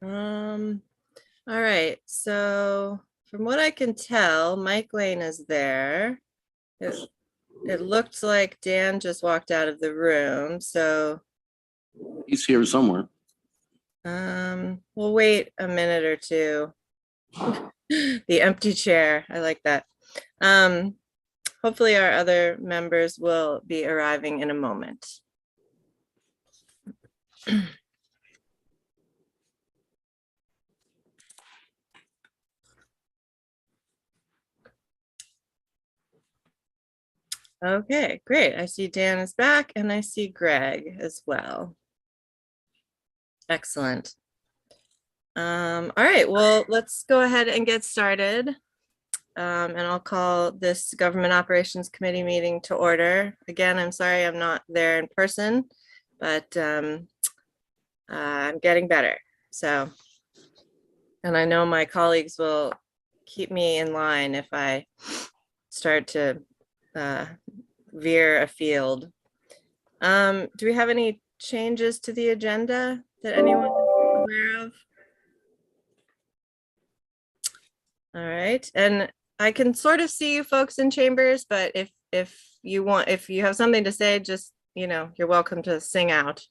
Um, all right, so from what I can tell, Mike Lane is there. It looked like Dan just walked out of the room, so He's here somewhere. we'll wait a minute or two. The empty chair, I like that. Hopefully our other members will be arriving in a moment. Okay, great. I see Dan is back and I see Greg as well. Excellent. All right, well, let's go ahead and get started. And I'll call this Government Operations Committee meeting to order. Again, I'm sorry I'm not there in person, but I'm getting better. So, and I know my colleagues will keep me in line if I start to veer afield. Do we have any changes to the agenda that anyone is aware of? All right, and I can sort of see you folks in chambers, but if you have something to say, just, you're welcome to sing out.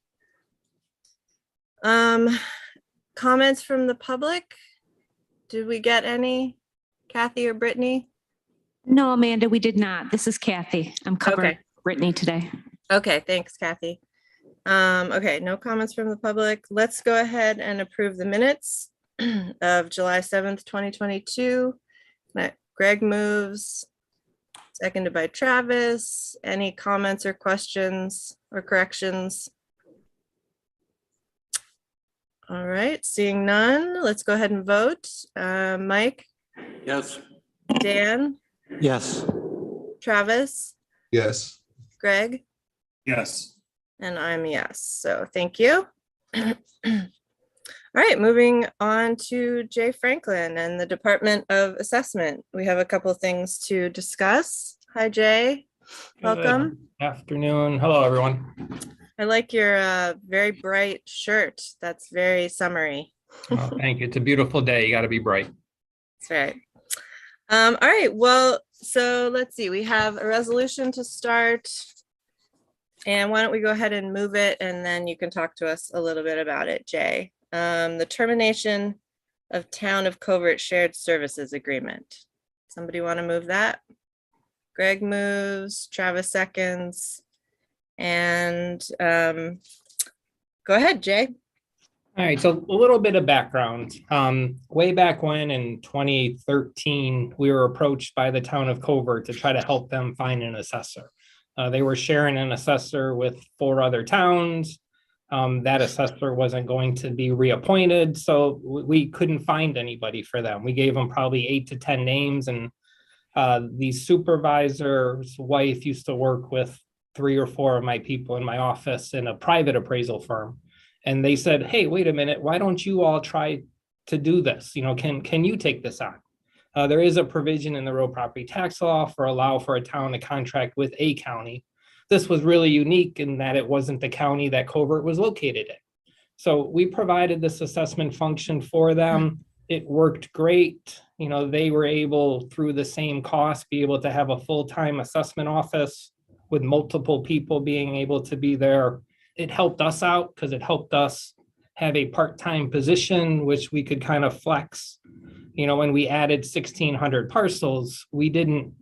Comments from the public? Did we get any? Kathy or Brittany? No, Amanda, we did not. This is Kathy. I'm covering Brittany today. Okay, thanks, Kathy. Okay, no comments from the public. Let's go ahead and approve the minutes of July 7th, 2022. Greg moves, seconded by Travis. Any comments or questions or corrections? All right, seeing none, let's go ahead and vote. Mike? Yes. Dan? Yes. Travis? Yes. Greg? Yes. And I'm yes, so thank you. All right, moving on to Jay Franklin and the Department of Assessment. We have a couple things to discuss. Hi, Jay. Welcome. Good afternoon. Hello, everyone. I like your very bright shirt. That's very summery. Oh, thank you. It's a beautiful day. You got to be bright. That's right. All right, well, so let's see. We have a resolution to start. And why don't we go ahead and move it, and then you can talk to us a little bit about it, Jay. The termination of Town of Covert Shared Services Agreement. Somebody want to move that? Greg moves, Travis seconds, and go ahead, Jay. All right, so a little bit of background. Way back when in 2013, we were approached by the Town of Covert to try to help them find an assessor. They were sharing an assessor with 4 other towns. That assessor wasn't going to be reappointed, so we couldn't find anybody for them. We gave them probably 8 to 10 names, and the supervisor's wife used to work with 3 or 4 of my people in my office in a private appraisal firm. And they said, hey, wait a minute, why don't you all try to do this? Can you take this on? There is a provision in the real property tax law for allow for a town to contract with a county. This was really unique in that it wasn't the county that Covert was located in. So we provided this assessment function for them. It worked great. They were able, through the same cost, be able to have a full-time assessment office with multiple people being able to be there. It helped us out because it helped us have a part-time position, which we could kind of flex. When we added 1,600 parcels, we didn't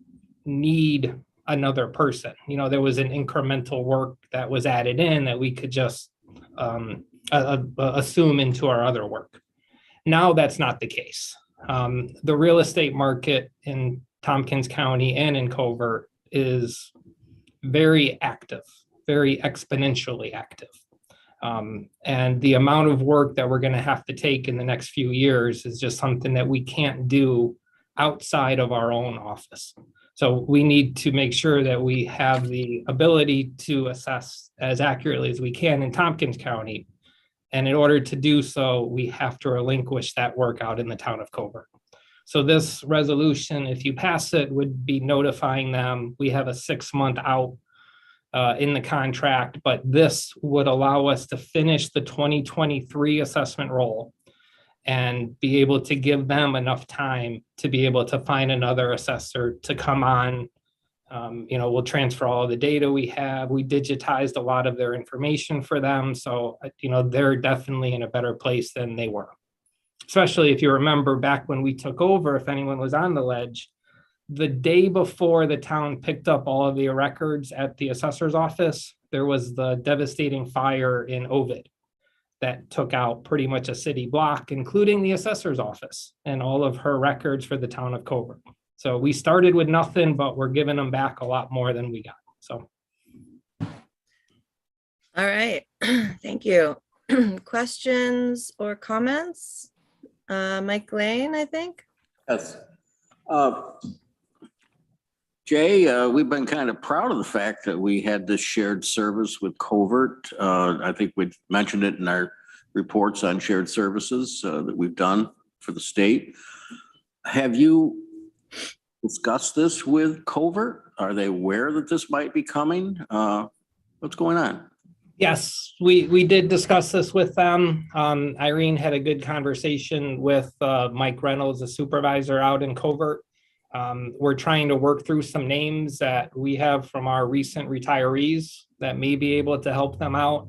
need another person. There was an incremental work that was added in that we could just assume into our other work. Now that's not the case. The real estate market in Tompkins County and in Covert is very active, very exponentially active. And the amount of work that we're going to have to take in the next few years is just something that we can't do outside of our own office. So we need to make sure that we have the ability to assess as accurately as we can in Tompkins County. And in order to do so, we have to relinquish that work out in the town of Covert. So this resolution, if you pass it, would be notifying them. We have a 6-month out in the contract, but this would allow us to finish the 2023 assessment roll and be able to give them enough time to be able to find another assessor to come on. We'll transfer all of the data we have. We digitized a lot of their information for them. So, they're definitely in a better place than they were. Especially if you remember back when we took over, if anyone was on the ledge, the day before the town picked up all of the records at the assessor's office, there was the devastating fire in Ovid that took out pretty much a city block, including the assessor's office and all of her records for the town of Covert. So we started with nothing, but we're giving them back a lot more than we got. So. All right, thank you. Questions or comments? Mike Lane, I think. Yes. Jay, we've been kind of proud of the fact that we had this shared service with Covert. I think we mentioned it in our reports on shared services that we've done for the state. Have you discussed this with Covert? Are they aware that this might be coming? What's going on? Yes, we did discuss this with them. Irene had a good conversation with Mike Reynolds, the supervisor out in Covert. We're trying to work through some names that we have from our recent retirees that may be able to help them out.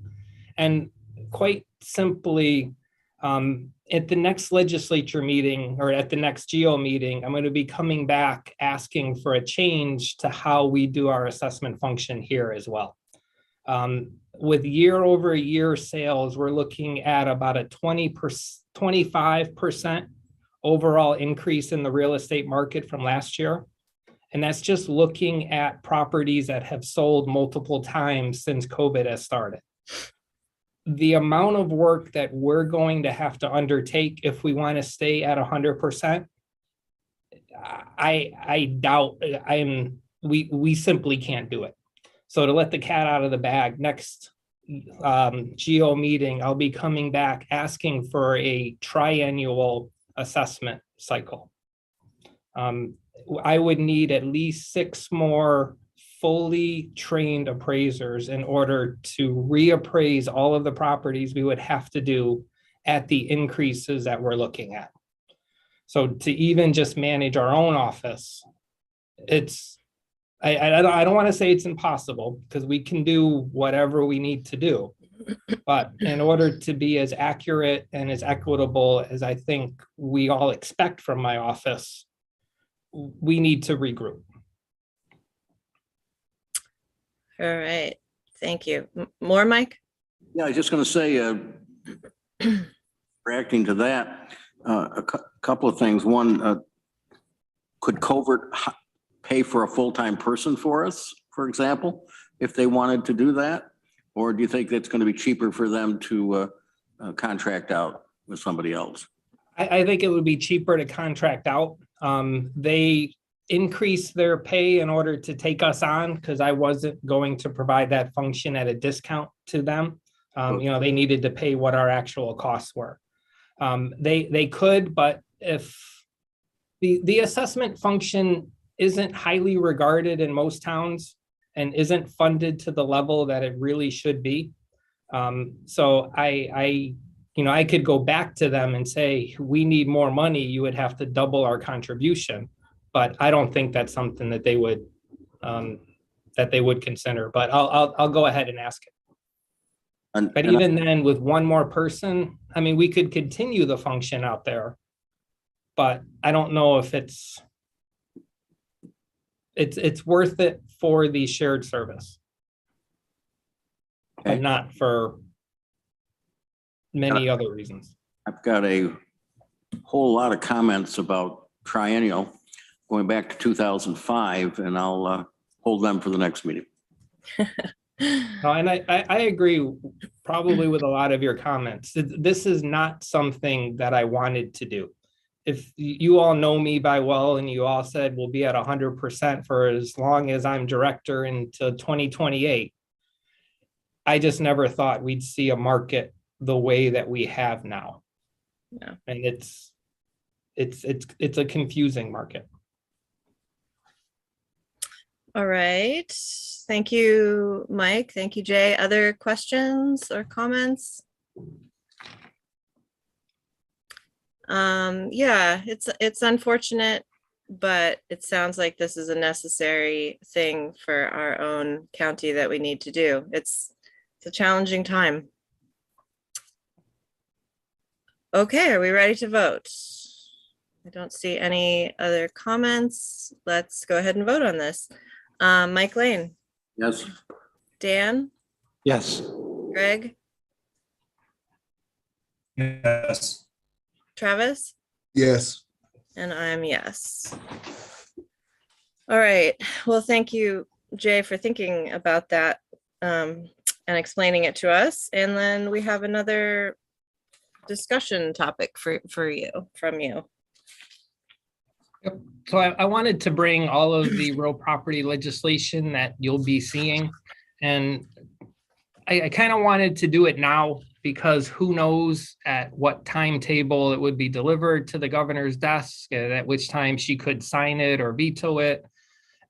And quite simply, at the next legislature meeting or at the next GO meeting, I'm going to be coming back asking for a change to how we do our assessment function here as well. With year over year sales, we're looking at about a 25% overall increase in the real estate market from last year. And that's just looking at properties that have sold multiple times since COVID has started. The amount of work that we're going to have to undertake if we want to stay at 100%, I doubt we simply can't do it. So to let the cat out of the bag, next GO meeting, I'll be coming back asking for a triennial assessment cycle. I would need at least 6 more fully trained appraisers in order to reappraise all of the properties we would have to do at the increases that we're looking at. So to even just manage our own office, I don't want to say it's impossible because we can do whatever we need to do. But in order to be as accurate and as equitable as I think we all expect from my office, we need to regroup. All right, thank you. More, Mike? Yeah, I was just going to say, reacting to that, a couple of things. One, could Covert pay for a full-time person for us, for example, if they wanted to do that? Or do you think it's going to be cheaper for them to contract out with somebody else? I think it would be cheaper to contract out. They increased their pay in order to take us on because I wasn't going to provide that function at a discount to them. They needed to pay what our actual costs were. They could, but if the assessment function isn't highly regarded in most towns and isn't funded to the level that it really should be. So I could go back to them and say, we need more money. You would have to double our contribution. But I don't think that's something that they would consider. But I'll go ahead and ask it. But even then, with one more person, I mean, we could continue the function out there. But I don't know if it's worth it for the shared service, but not for many other reasons. I've got a whole lot of comments about triennial going back to 2005, and I'll hold them for the next meeting. And I agree probably with a lot of your comments. This is not something that I wanted to do. If you all know me by well, and you all said we'll be at 100% for as long as I'm director into 2028, I just never thought we'd see a market the way that we have now. Yeah. And it's a confusing market. All right. Thank you, Mike. Thank you, Jay. Other questions or comments? Yeah, it's unfortunate, but it sounds like this is a necessary thing for our own county that we need to do. It's a challenging time. Okay, are we ready to vote? I don't see any other comments. Let's go ahead and vote on this. Mike Lane, Yes. Dan, Yes. Greg, Yes. Travis, Yes. and I'm yes. All right, well, thank you, Jay, for thinking about that and explaining it to us. And then we have another discussion topic from you. So I wanted to bring all of the real property legislation that you'll be seeing. And I kind of wanted to do it now because who knows at what timetable it would be delivered to the governor's desk, and at which time she could sign it or veto it.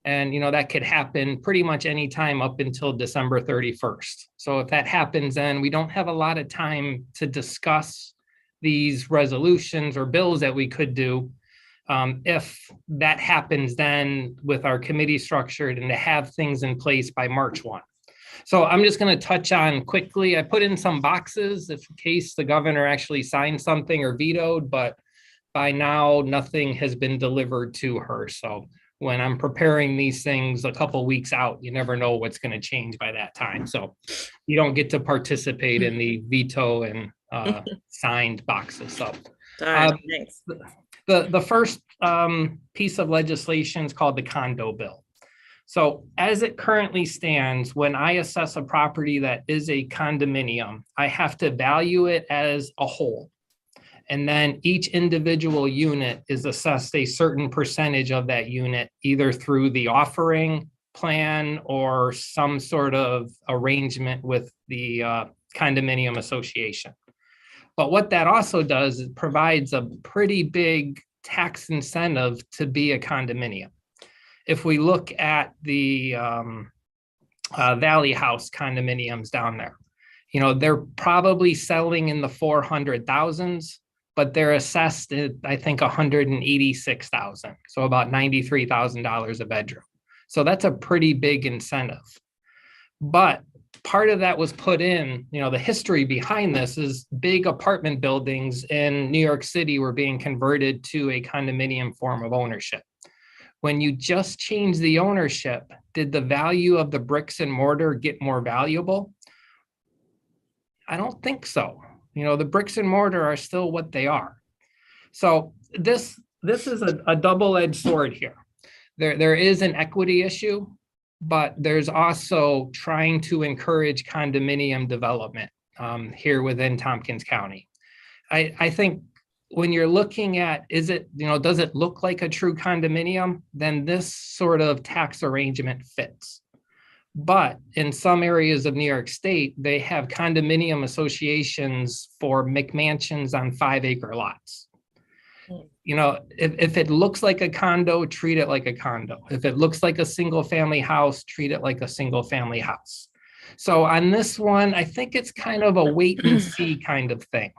And, that could happen pretty much any time up until December 31st. So if that happens, then we don't have a lot of time to discuss these resolutions or bills that we could do. If that happens then with our committee structured and to have things in place by March 1. So I'm just going to touch on quickly. I put in some boxes if in case the governor actually signed something or vetoed, but by now nothing has been delivered to her. So when I'm preparing these things a couple weeks out, you never know what's going to change by that time. So you don't get to participate in the veto and signed boxes. So Thanks. The first piece of legislation is called the Condo Bill. So as it currently stands, when I assess a property that is a condominium, I have to value it as a whole. And then each individual unit is assessed a certain percentage of that unit, either through the offering plan or some sort of arrangement with the condominium association. But what that also does is provides a pretty big tax incentive to be a condominium. If we look at the Valley House condominiums down there, they're probably selling in the 400,000s, but they're assessed at, I think, 186,000. So about $93,000 a bedroom. So that's a pretty big incentive. But part of that was put in, the history behind this is big apartment buildings in New York City were being converted to a condominium form of ownership. When you just change the ownership, did the value of the bricks and mortar get more valuable? I don't think so. The bricks and mortar are still what they are. So this is a double-edged sword here. There is an equity issue, but there's also trying to encourage condominium development here within Tompkins County. I think when you're looking at, does it look like a true condominium? Then this sort of tax arrangement fits. But in some areas of New York State, they have condominium associations for McMansions on 5-acre lots. If it looks like a condo, treat it like a condo. If it looks like a single family house, treat it like a single family house. So on this one, I think it's kind of a wait and see kind of thing.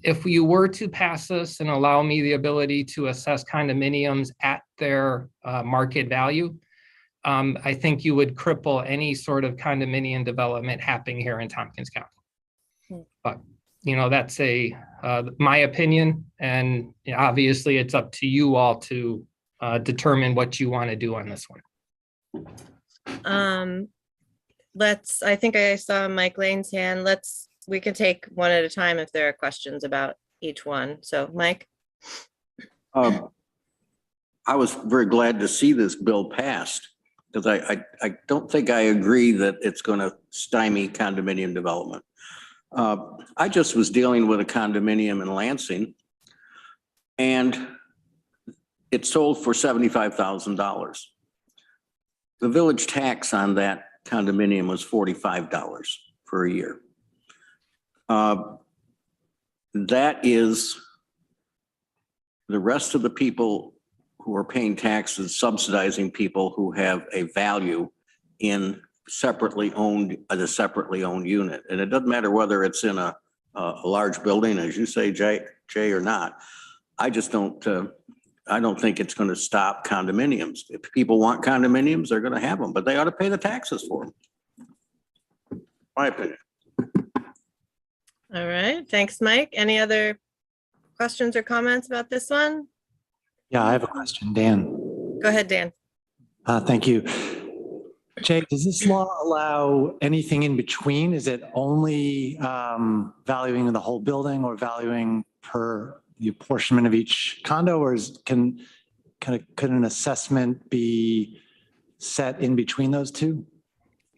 If you were to pass this and allow me the ability to assess condominiums at their market value, I think you would cripple any sort of condominium development happening here in Tompkins County. But, that's my opinion. And obviously it's up to you all to determine what you want to do on this one. I think I saw Mike Lane's hand. We can take one at a time if there are questions about each one. So Mike. I was very glad to see this bill passed because I don't think I agree that it's going to stymie condominium development. I just was dealing with a condominium in Lansing and it sold for $75,000. The village tax on that condominium was $45 for a year. That is the rest of the people who are paying taxes subsidizing people who have a value in a separately owned unit. And it doesn't matter whether it's in a a large building, as you say, Jay, or not. I just don't, I don't think it's going to stop condominiums. If people want condominiums, they're going to have them, but they ought to pay the taxes for them. My opinion. All right, thanks, Mike. Any other questions or comments about this one? Yeah, I have a question, Dan. Go ahead, Dan. Thank you. Jay, does this law allow anything in between? Is it only valuing the whole building or valuing per the apportionment of each condo, or could an assessment be set in between those two?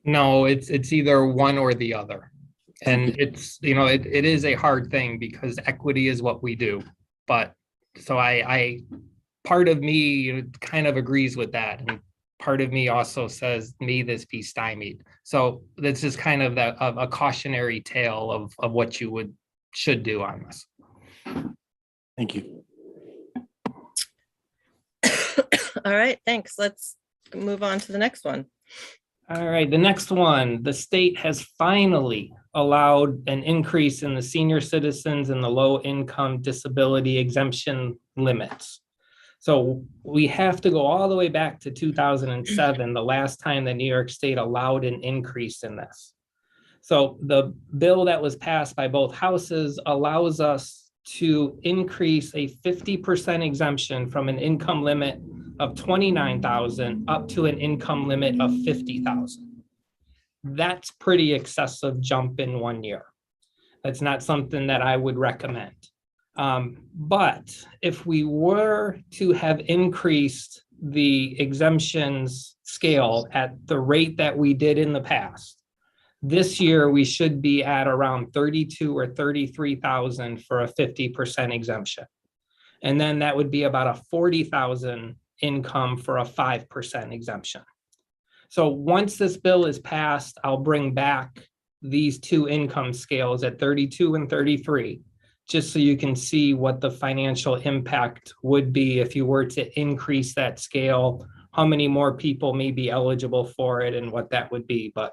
No, it's either one or the other. And it's, it is a hard thing because equity is what we do. But so I part of me kind of agrees with that. And part of me also says, may this be stymied. So that's just kind of a cautionary tale of what you should do on this. Thank you. All right, thanks. Let's move on to the next one. All right, the next one, the state has finally allowed an increase in the senior citizens and the low income disability exemption limits. So we have to go all the way back to 2007, the last time the New York State allowed an increase in this. So the bill that was passed by both houses allows us to increase a 50% exemption from an income limit of $29,000 up to an income limit of $50,000. That's pretty excessive jump in 1 year. That's not something that I would recommend. But if we were to have increased the exemptions scale at the rate that we did in the past, this year we should be at around 32 or 33,000 for a 50% exemption. And then that would be about a 40,000 income for a 5% exemption. So once this bill is passed, I'll bring back these two income scales at 32 and 33, just so you can see what the financial impact would be if you were to increase that scale, how many more people may be eligible for it and what that would be. But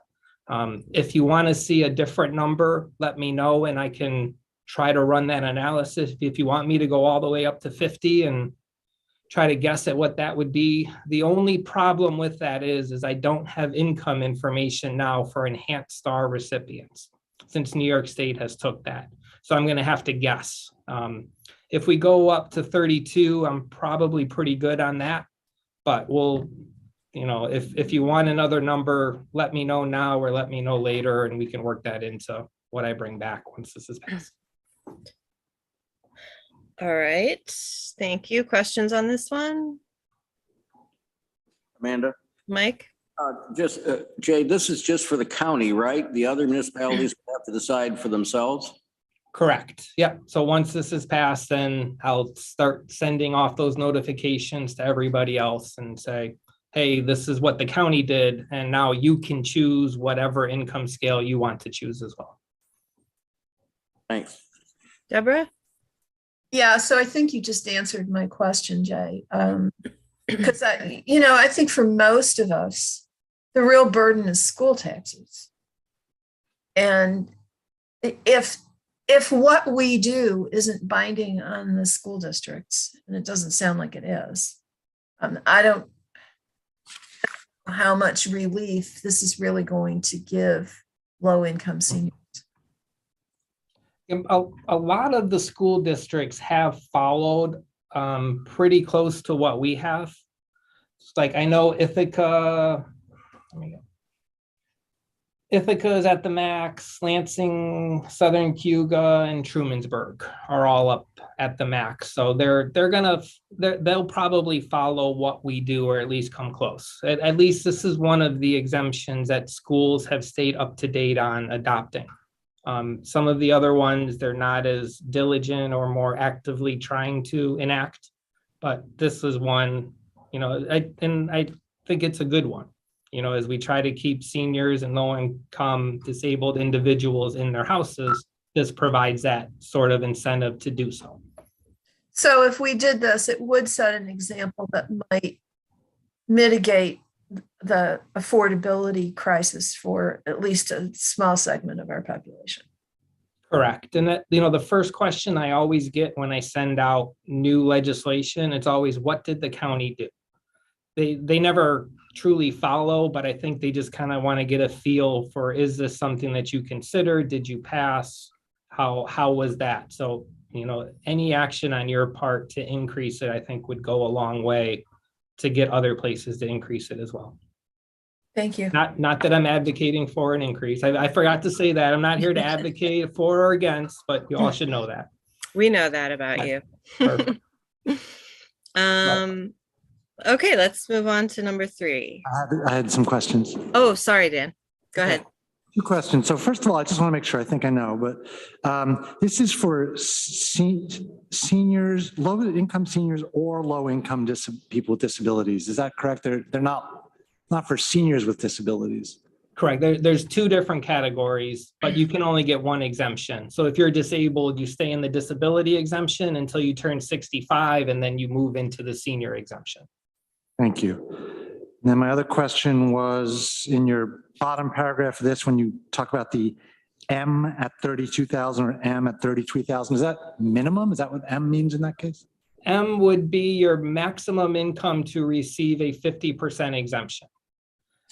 if you want to see a different number, let me know and I can try to run that analysis. If you want me to go all the way up to 50 and try to guess at what that would be. The only problem with that is I don't have income information now for enhanced star recipients since New York State has took that. So I'm going to have to guess. If we go up to 32, I'm probably pretty good on that. But we'll, if you want another number, let me know now or let me know later, and we can work that into what I bring back once this is passed. All right, thank you. Questions on this one? Amanda? Mike? Jay, this is just for the county, right? The other municipalities have to decide for themselves? Correct. Yeah. So once this is passed, then I'll start sending off those notifications to everybody else and say, hey, this is what the county did. And now you can choose whatever income scale you want to choose as well. Thanks. Deborah? Yeah, so I think you just answered my question, Jay. Because I think for most of us, the real burden is school taxes. And if what we do isn't binding on the school districts, and it doesn't sound like it is, I don't know how much relief this is really going to give low-income seniors. A lot of the school districts have followed pretty close to what we have. It's like I know Ithaca is at the max, Lansing, Southern Cuga, and Trumansburg are all up at the max. So they'll probably follow what we do, or at least come close. At least this is one of the exemptions that schools have stayed up to date on adopting. Some of the other ones, they're not as diligent or more actively trying to enact, but this is one, I think it's a good one, as we try to keep seniors and low-income disabled individuals in their houses, this provides that sort of incentive to do so. So if we did this, it would set an example that might mitigate the affordability crisis for at least a small segment of our population. Correct. And that, the first question I always get when I send out new legislation, it's always, what did the county do? They never truly follow, but I think they just kind of want to get a feel for, is this something that you considered? Did you pass? How was that? So, any action on your part to increase it, I think would go a long way to get other places to increase it as well. Thank you. Not that I'm advocating for an increase. I forgot to say that. I'm not here to advocate for or against, but you all should know that. We know that about you. Perfect. Okay, let's move on to number 3. I had some questions. Oh, sorry, Dan. Go ahead. 2 questions. So first of all, I just want to make sure, I think I know, but this is for seniors, low-income seniors or low-income people with disabilities. Is that correct? They're not for seniors with disabilities. Correct. There's 2 different categories, but you can only get one exemption. So if you're disabled, you stay in the disability exemption until you turn 65, and then you move into the senior exemption. Thank you. And then my other question was in your bottom paragraph of this, when you talk about the M at 32,000 or M at 33,000, is that minimum? Is that what M means in that case? M would be your maximum income to receive a 50% exemption.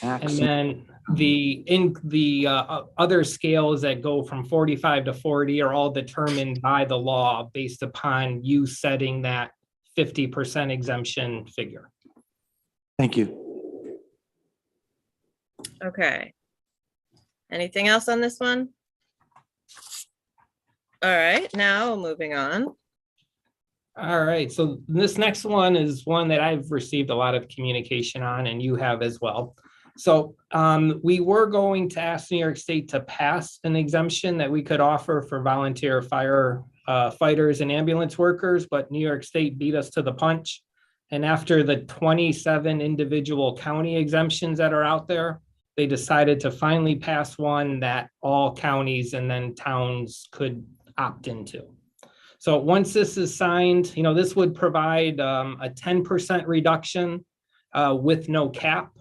And then the other scales that go from 45 to 40 are all determined by the law based upon you setting that 50% exemption figure. Thank you. Okay. Anything else on this one? All right, now moving on. All right, so this next one is one that I've received a lot of communication on, and you have as well. So we were going to ask New York State to pass an exemption that we could offer for volunteer fire fighters and ambulance workers, but New York State beat us to the punch. And after the 27 individual county exemptions that are out there, they decided to finally pass one that all counties and then towns could opt into. So once this is signed, this would provide a 10% reduction with no cap.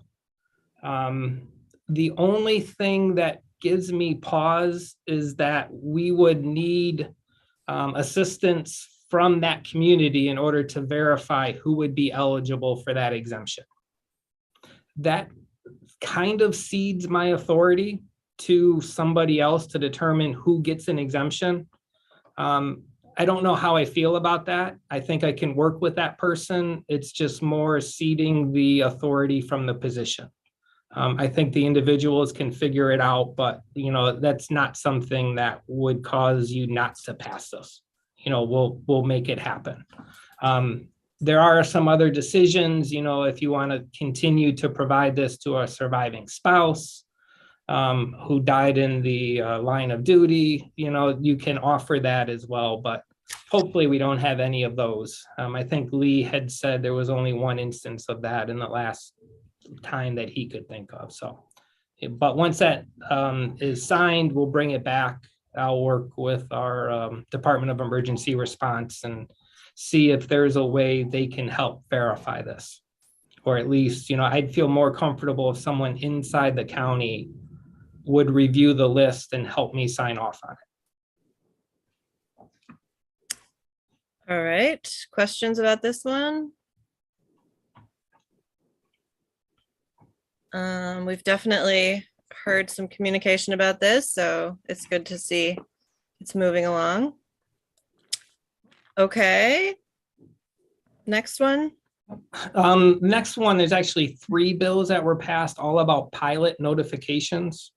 The only thing that gives me pause is that we would need assistance from that community in order to verify who would be eligible for that exemption. That kind of cedes my authority to somebody else to determine who gets an exemption. I don't know how I feel about that. I think I can work with that person. It's just more ceding the authority from the position. I think the individuals can figure it out, but that's not something that would cause you not to pass this. We'll make it happen. There are some other decisions, if you want to continue to provide this to a surviving spouse who died in the line of duty, you can offer that as well, but hopefully we don't have any of those. I think Lee had said there was only one instance of that in the last time that he could think of. So, but once that is signed, we'll bring it back. I'll work with our Department of Emergency Response and see if there's a way they can help verify this. Or at least, I'd feel more comfortable if someone inside the county would review the list and help me sign off on it. All right, questions about this one? We've definitely heard some communication about this, so it's good to see it's moving along. Okay. Next one. Next one, there's actually 3 bills that were passed, all about pilot notifications.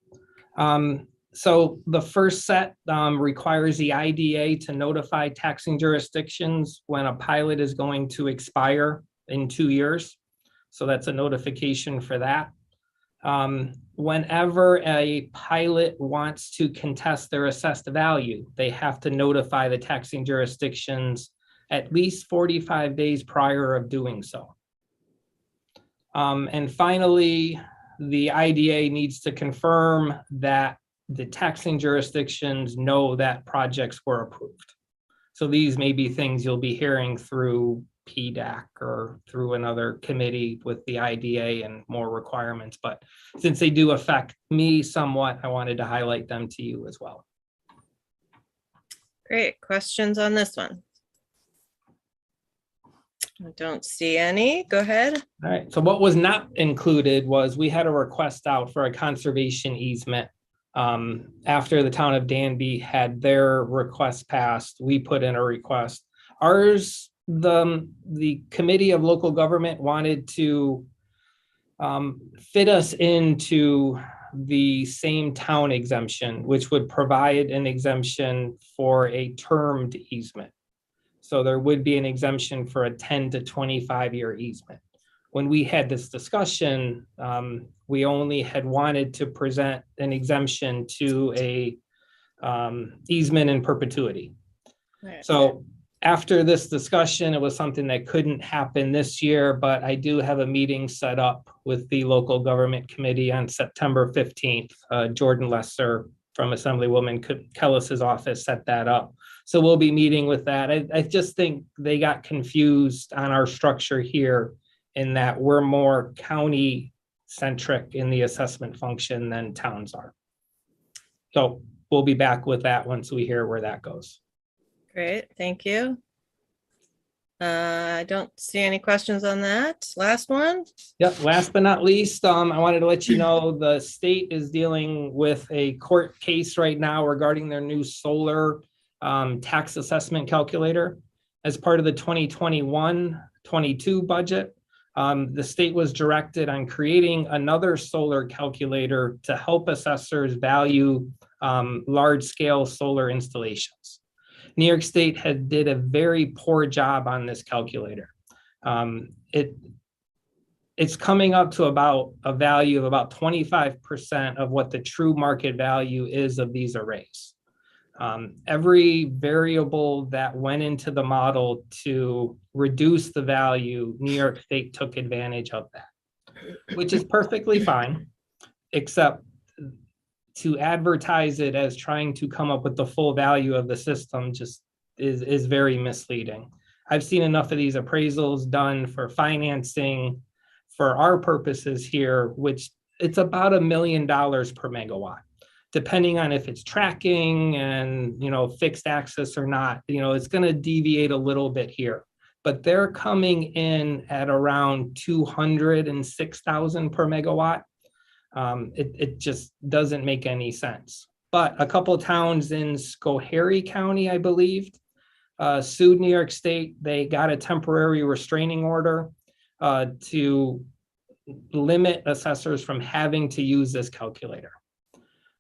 So the first set requires the IDA to notify taxing jurisdictions when a pilot is going to expire in 2 years. So that's a notification for that. Whenever a pilot wants to contest their assessed value, they have to notify the taxing jurisdictions at least 45 days prior of doing so. And finally, the IDA needs to confirm that the taxing jurisdictions know that projects were approved. So these may be things you'll be hearing through PDAC or through another committee with the IDA and more requirements. But since they do affect me somewhat, I wanted to highlight them to you as well. Great. Questions on this one? I don't see any. Go ahead. All right, so what was not included was we had a request out for a conservation easement. After the town of Danby had their request passed, we put in a request. Ours, the Committee of Local Government wanted to fit us into the same town exemption, which would provide an exemption for a termed easement. So there would be an exemption for a 10 to 25-year easement. When we had this discussion, we only had wanted to present an exemption to a easement in perpetuity. Right. So after this discussion, it was something that couldn't happen this year, but I do have a meeting set up with the local government committee on September 15th. Jordan Lesser from Assemblywoman Kellis's office set that up. So we'll be meeting with that. I just think they got confused on our structure here in that we're more county centric in the assessment function than towns are. So we'll be back with that once we hear where that goes. Great, thank you. I don't see any questions on that. Last one. Yep, last but not least, I wanted to let you know the state is dealing with a court case right now regarding their new solar tax assessment calculator. As part of the 2021-22 budget, the state was directed on creating another solar calculator to help assessors value large-scale solar installations. New York State did a very poor job on this calculator. It's coming up to about a value of about 25% of what the true market value is of these arrays. Every variable that went into the model to reduce the value, New York State took advantage of that, which is perfectly fine, except to advertise it as trying to come up with the full value of the system just is very misleading. I've seen enough of these appraisals done for financing for our purposes here, which it's about $1 million per megawatt, depending on if it's tracking and, fixed access or not. It's going to deviate a little bit here, but they're coming in at around 206,000 per megawatt. It just doesn't make any sense. But a couple of towns in Schoharie County, I believe, sued New York State. They got a temporary restraining order to limit assessors from having to use this calculator.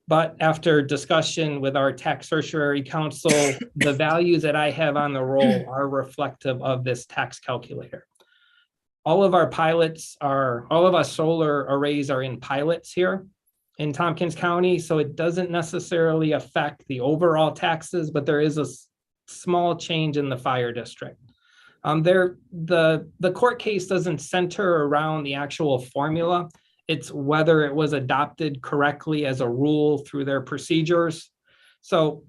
But after discussion with our tax certiorari counsel, the values that I have on the roll are reflective of this tax calculator. All of our solar arrays are in pilots here in Tompkins County, so it doesn't necessarily affect the overall taxes, but there is a small change in the fire district. The court case doesn't center around the actual formula. It's whether it was adopted correctly as a rule through their procedures. So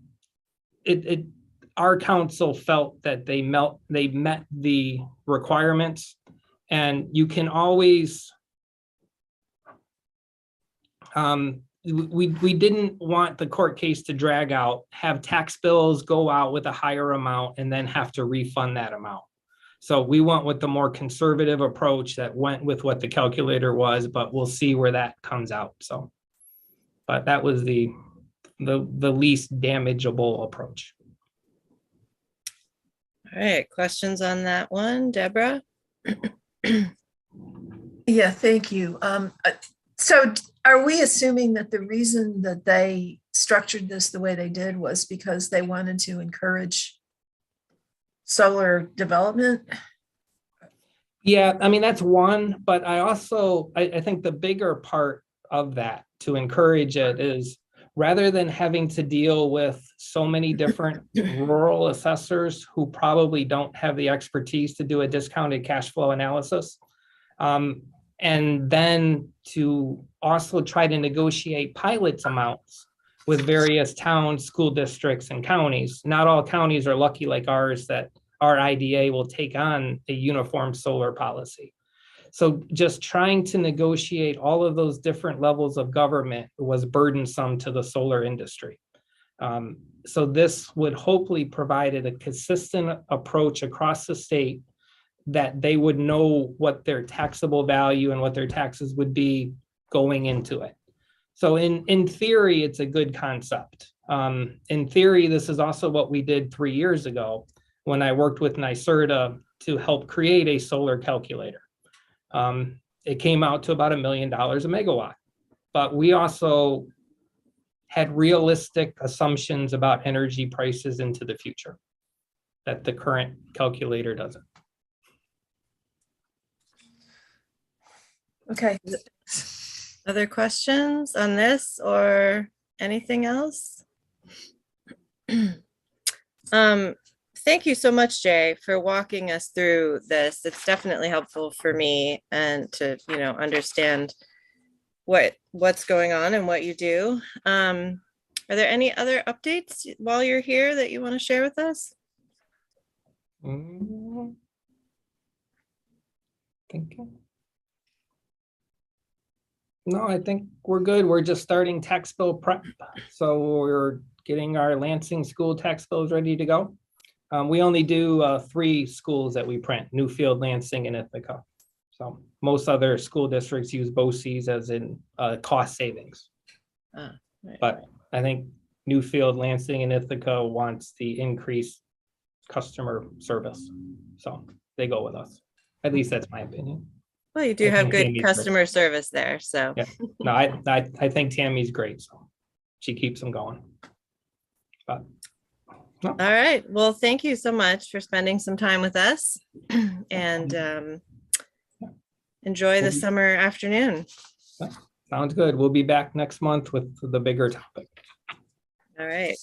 our counsel felt that they met the requirements. And you can always, we didn't want the court case to drag out, have tax bills go out with a higher amount and then have to refund that amount. So we went with the more conservative approach that went with what the calculator was, but we'll see where that comes out. So, but that was the least damageable approach. All right, questions on that one, Deborah? Yeah, thank you. So are we assuming that the reason that they structured this the way they did was because they wanted to encourage solar development? Yeah, I mean, that's one, but I think the bigger part of that to encourage it is rather than having to deal with so many different rural assessors who probably don't have the expertise to do a discounted cash flow analysis, and then to also try to negotiate pilots amounts with various towns, school districts, and counties. Not all counties are lucky like ours that our IDA will take on a uniform solar policy. So just trying to negotiate all of those different levels of government was burdensome to the solar industry. So this would hopefully provide a consistent approach across the state that they would know what their taxable value and what their taxes would be going into it. So in theory, it's a good concept. In theory, this is also what we did 3 years ago when I worked with NYSERDA to help create a solar calculator. It came out to about $1 million a megawatt, but we also had realistic assumptions about energy prices into the future that the current calculator doesn't. Okay. Other questions on this or anything else? Thank you so much, Jay, for walking us through this. It's definitely helpful for me and to, understand what's going on and what you do. Are there any other updates while you're here that you want to share with us? No, I think we're good. We're just starting tax bill prep. So we're getting our Lansing school tax bills ready to go. We only do 3 schools that we print: Newfield, Lansing, and Ithaca. So most other school districts use BOCES as in cost savings. Right. But I think Newfield, Lansing, and Ithaca wants the increased customer service. So they go with us. At least that's my opinion. Well, you do I have think good Tammy's customer service there, so. Yeah. No, I think Tammy's great. So she keeps them going. But no. All right. Well, thank you so much for spending some time with us and enjoy the summer afternoon. Sounds good. We'll be back next month with the bigger topic. All right.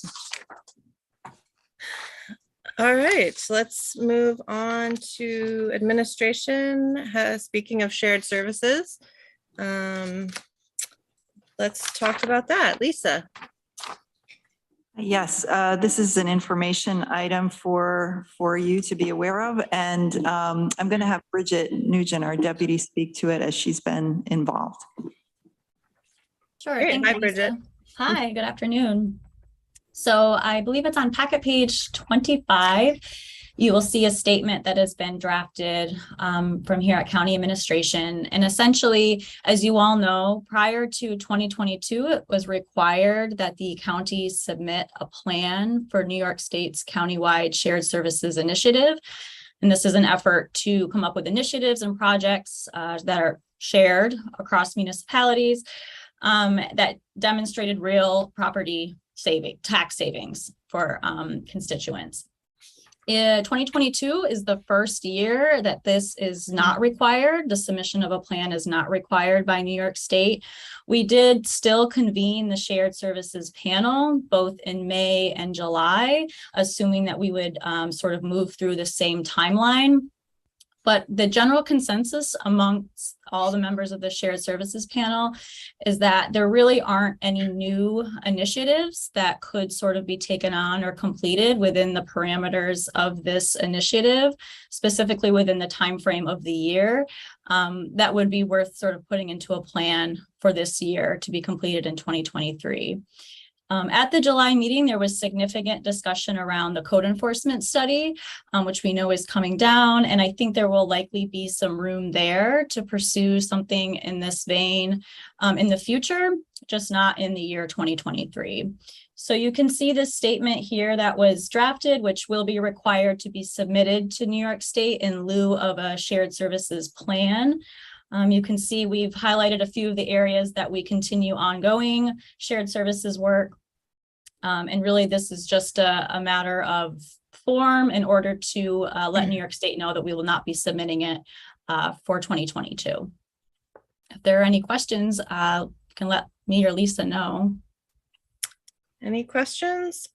All right, let's move on to administration. Speaking of shared services, let's talk about that. Lisa. Yes, this is an information item for you to be aware of, and I'm going to have Bridget Nugent, our deputy, speak to it as she's been involved. Sure. Great. Thanks, Hi, Lisa. Bridget. Hi, good afternoon. So I believe it's on packet page 25. You will see a statement that has been drafted from here at County Administration. And essentially, as you all know, prior to 2022, it was required that the county submit a plan for New York State's countywide shared services initiative. And this is an effort to come up with initiatives and projects that are shared across municipalities that demonstrated real property tax savings for constituents. 2022 is the first year that this is not required. The submission of a plan is not required by New York State. We did still convene the shared services panel both in May and July, assuming that we would sort of move through the same timeline. But the general consensus amongst all the members of the shared services panel is that there really aren't any new initiatives that could sort of be taken on or completed within the parameters of this initiative, specifically within the time frame of the year, that would be worth sort of putting into a plan for this year to be completed in 2023. At the July meeting, there was significant discussion around the code enforcement study, which we know is coming down. And I think there will likely be some room there to pursue something in this vein in the future, just not in the year 2023. So you can see this statement here that was drafted, which will be required to be submitted to New York State in lieu of a shared services plan. You can see we've highlighted a few of the areas that we continue ongoing shared services work. And really, this is just a matter of form in order to let New York State know that we will not be submitting it for 2022. If there are any questions, you can let me or Lisa know. Any questions?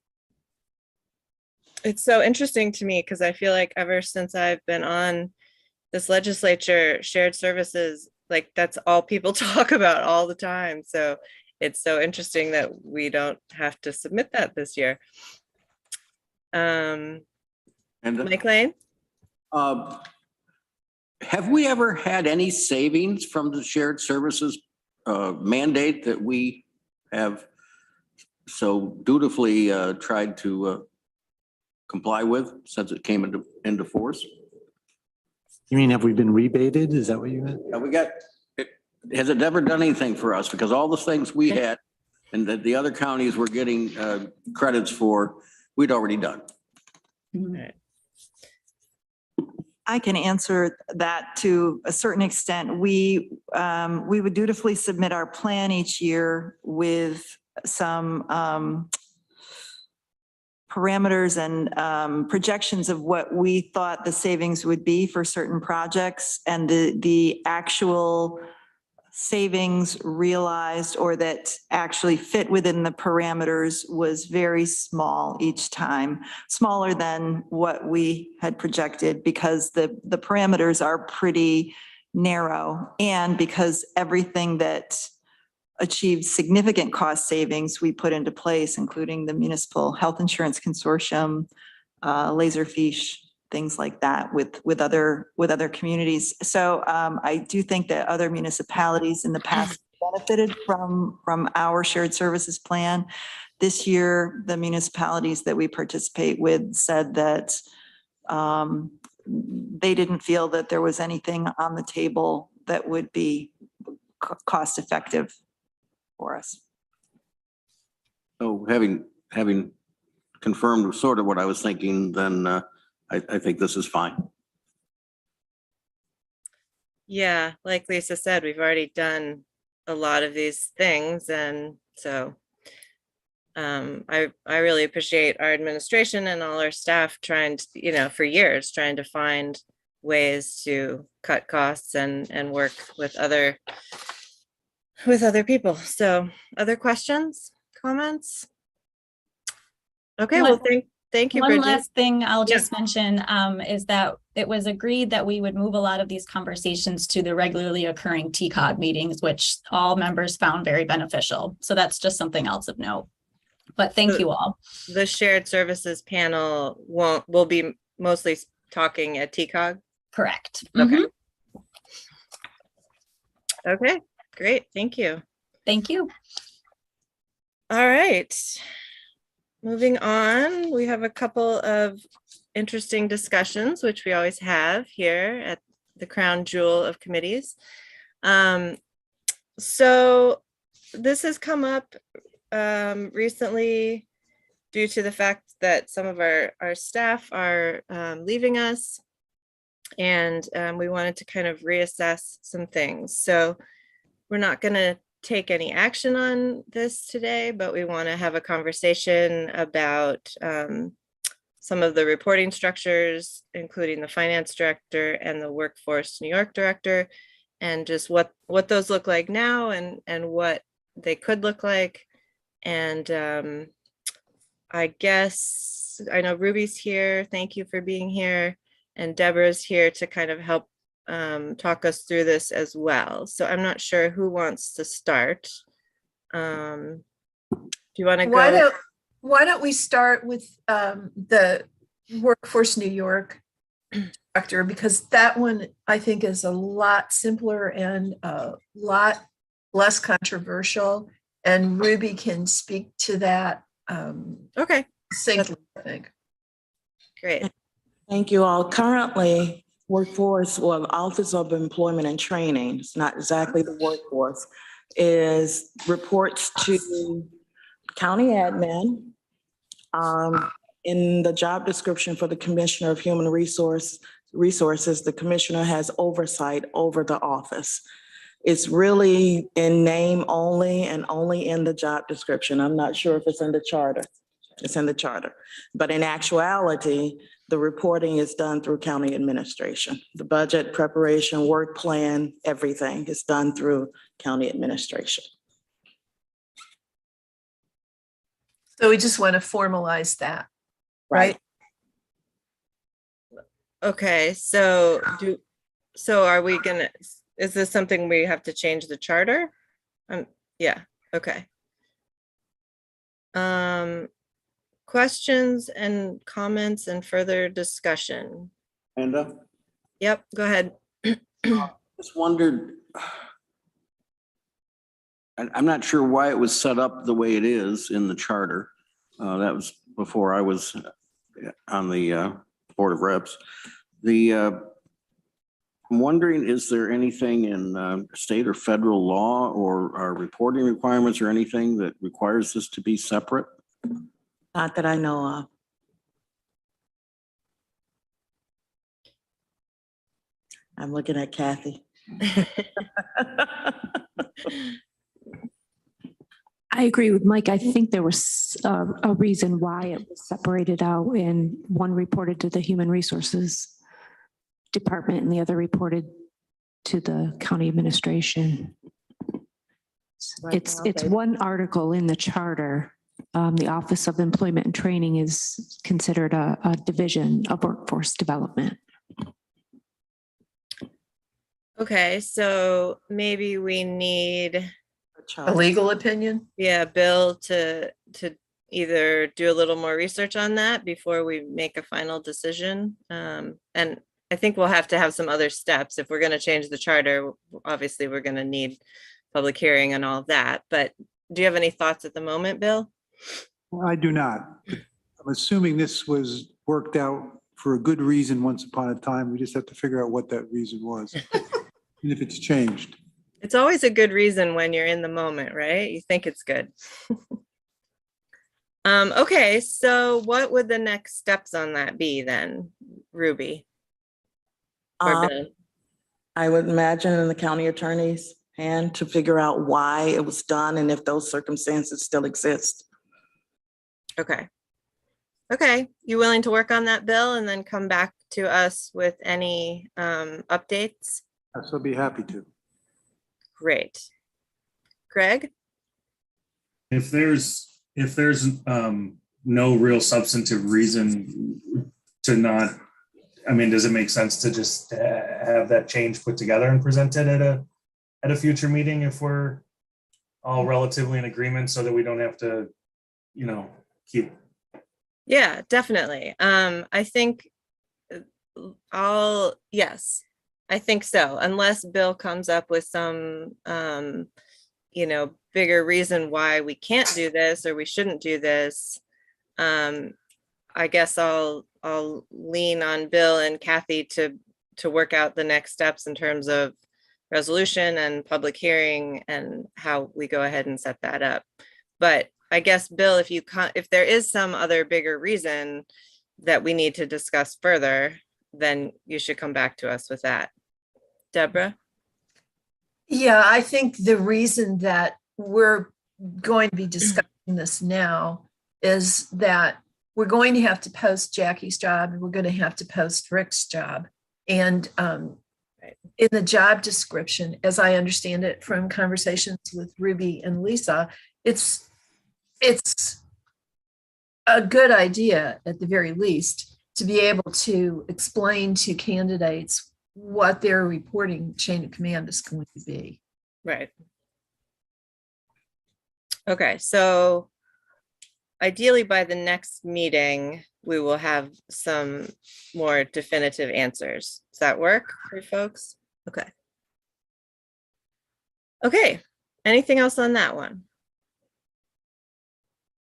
It's so interesting to me because I feel like ever since I've been on this legislature, shared services, like that's all people talk about all the time. So it's so interesting that we don't have to submit that this year. And Mike Lane? have we ever had any savings from the shared services mandate that we have so dutifully tried to comply with since it came into force. You mean, have we been rebated? Is that what you meant? We got, has it ever done anything for us? Because all the things we had and that the other counties were getting credits for, we'd already done. I can answer that to a certain extent. We would dutifully submit our plan each year with some parameters and projections of what we thought the savings would be for certain projects, and the actual savings realized or that actually fit within the parameters was very small each time, smaller than what we had projected, because the parameters are pretty narrow, and because everything that achieved significant cost savings we put into place, including the Municipal Health Insurance Consortium, Laserfish, things like that with other communities. So I do think that other municipalities in the past benefited from our shared services plan. This year, the municipalities that we participate with said that they didn't feel that there was anything on the table that would be cost effective for us. So having confirmed sort of what I was thinking, then I think this is fine. Yeah, like Lisa said, we've already done a lot of these things, and so I really appreciate our administration and all our staff trying to, for years, trying to find ways to cut costs and work with other people. So other questions, comments? Okay, well, thank you, One Bridget. last thing I'll just mention is that it was agreed that we would move a lot of these conversations to the regularly occurring TCOG meetings, which all members found very beneficial. So that's just something else of note. But thank you all. The shared services panel will be mostly talking at TCOG? Correct. Okay. Okay, great. Thank you. Thank you. All right. Moving on, we have a couple of interesting discussions, which we always have here at the crown jewel of committees. So this has come up recently due to the fact that some of our staff are leaving us, and we wanted to kind of reassess some things. So we're not going to take any action on this today, but we want to have a conversation about some of the reporting structures, including the finance director and the workforce New York director, and just what those look like now and what they could look like. And I guess I know Ruby's here. Thank you for being here. And Deborah's here to kind of help talk us through this as well. So I'm not sure who wants to start. Do you want to go? Why don't we start with the Workforce New York director, because that one I think is a lot simpler and a lot less controversial, and Ruby can speak to that. Okay. Succinctly, I think. Great. Thank you all. Currently, Workforce, well, Office of Employment and Training, it's not exactly the workforce, is reports to county admin. In the job description for the Commissioner of Human Resources, the commissioner has oversight over the office. It's really in name only and only in the job description. I'm not sure if it's in the charter. It's in the charter. But in actuality, the reporting is done through county administration. The budget preparation, work plan, everything is done through county administration. So we just want to formalize that, right? Okay, so are we gonna, is this something we have to change the charter? Yeah, okay. Questions and comments and further discussion? Amanda? Yep, go ahead. Just wondered, I'm not sure why it was set up the way it is in the charter. That was before I was on the Board of Reps. I'm wondering, is there anything in state or federal law or reporting requirements or anything that requires this to be separate? Not that I know of. I'm looking at Kathy. I agree with Mike. I think there was a reason why it was separated out, and one reported to the Human Resources Department and the other reported to the county administration. It's one article in the charter. The Office of Employment and Training is considered a division of workforce development. Okay, so maybe we need, A legal opinion? yeah, Bill to either do a little more research on that before we make a final decision. And I think we'll have to have some other steps. If we're going to change the charter, obviously we're going to need public hearing and all of that. But do you have any thoughts at the moment, Bill? I do not. I'm assuming this was worked out for a good reason once upon a time. We just have to figure out what that reason was. And if it's changed. It's always a good reason when you're in the moment, right? You think it's good. Okay, so what would the next steps on that be then, Ruby? Or Bill? I would imagine in the county attorney's hand to figure out why it was done and if those circumstances still exist. Okay. Okay, you willing to work on that, Bill, and then come back to us with any updates? Yes, I'll be happy to. Great. Greg? If there's no real substantive reason to not, I mean, does it make sense to just have that change put together and presented at a future meeting if we're all relatively in agreement, so that we don't have to, keep. Yeah, definitely. I think yes, I think so. Unless Bill comes up with some, bigger reason why we can't do this or we shouldn't do this. I guess I'll lean on Bill and Kathy to work out the next steps in terms of resolution and public hearing and how we go ahead and set that up. But I guess, Bill, if there is some other bigger reason that we need to discuss further, then you should come back to us with that. Deborah? Yeah, I think the reason that we're going to be discussing this now is that we're going to have to post Jackie's job and we're going to have to post Rick's job. And in the job description, as I understand it from conversations with Ruby and Lisa, it's a good idea at the very least to be able to explain to candidates what their reporting chain of command is going to be. Right. Okay, so ideally by the next meeting, we will have some more definitive answers. Does that work for folks? Okay. Okay, anything else on that one?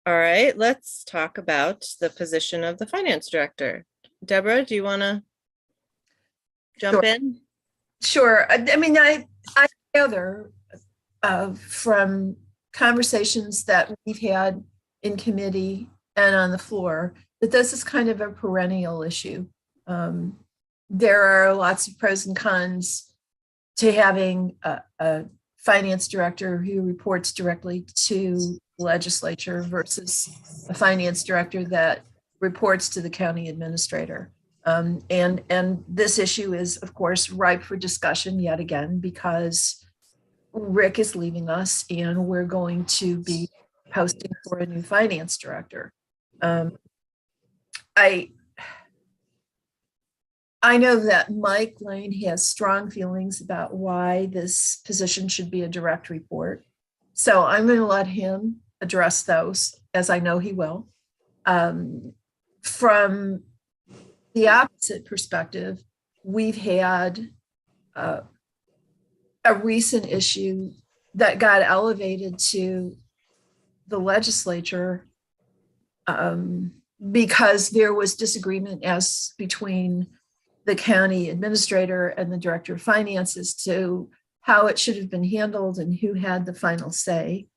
All right, let's talk about the position of the finance director. Deborah, do you want to jump in? Sure. I mean, I gather from conversations that we've had in committee and on the floor that this is kind of a perennial issue. There are lots of pros and cons to having a finance director who reports directly to the legislature versus a finance director that reports to the county administrator. And this issue is, of course, ripe for discussion yet again, because Rick is leaving us and we're going to be posting for a new finance director. I know that Mike Klein has strong feelings about why this position should be a direct report. So I'm going to let him address those, as I know he will. From the opposite perspective, we've had a recent issue that got elevated to the legislature because there was disagreement as between the county administrator and the director of finances to how it should have been handled and who had the final say.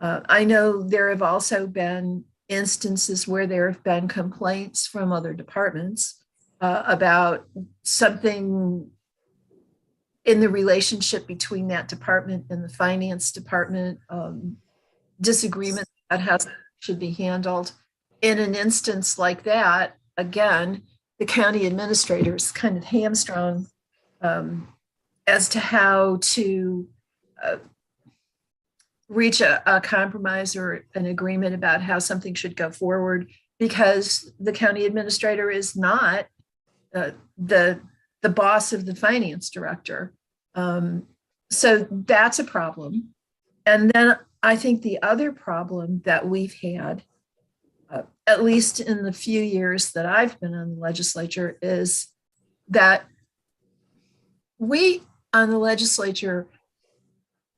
I know there have also been instances where there have been complaints from other departments about something in the relationship between that department and the finance department, disagreement about how it should be handled. In an instance like that, again, the county administrator is kind of hamstrung as to how to reach a compromise or an agreement about how something should go forward, because the county administrator is not the boss of the finance director. So that's a problem. And then I think the other problem that we've had, at least in the few years that I've been in the legislature, is that we on the legislature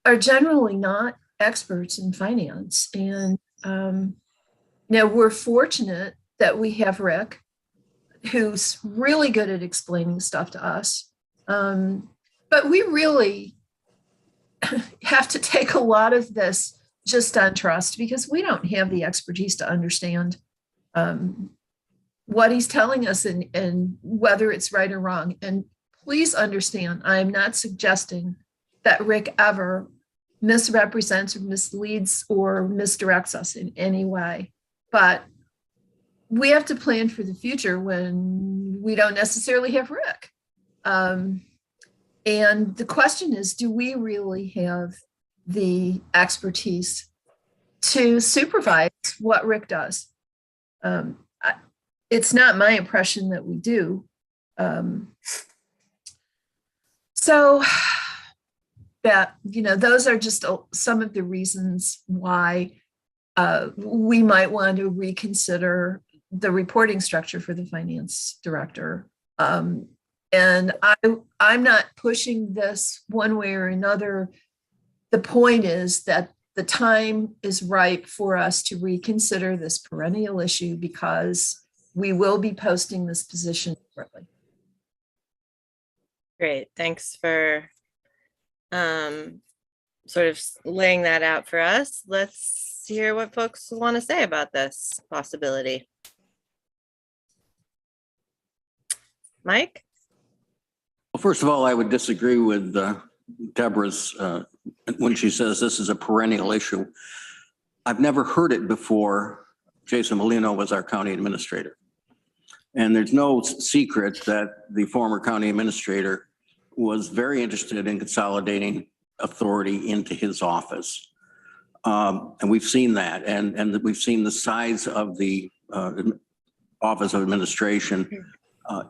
are generally not experts in finance. And now we're fortunate that we have Rick, who's really good at explaining stuff to us. But we really have to take a lot of this just on trust, because we don't have the expertise to understand what he's telling us and whether it's right or wrong. And please understand, I'm not suggesting that Rick ever misrepresents or misleads or misdirects us in any way. But we have to plan for the future when we don't necessarily have Rick. And the question is, do we really have the expertise to supervise what Rick does? It's not my impression that we do. So that, those are just some of the reasons why we might want to reconsider the reporting structure for the finance director. And I'm not pushing this one way or another. The point is that the time is ripe for us to reconsider this perennial issue, because we will be posting this position shortly. Great. Thanks for sort of laying that out for us. Let's hear what folks want to say about this possibility. Mike? Well, first of all, I would disagree with Deborah's when she says this is a perennial issue. I've never heard it before. Jason Molino was our county administrator. And there's no secret that the former county administrator was very interested in consolidating authority into his office. And we've seen that. And we've seen the size of the Office of Administration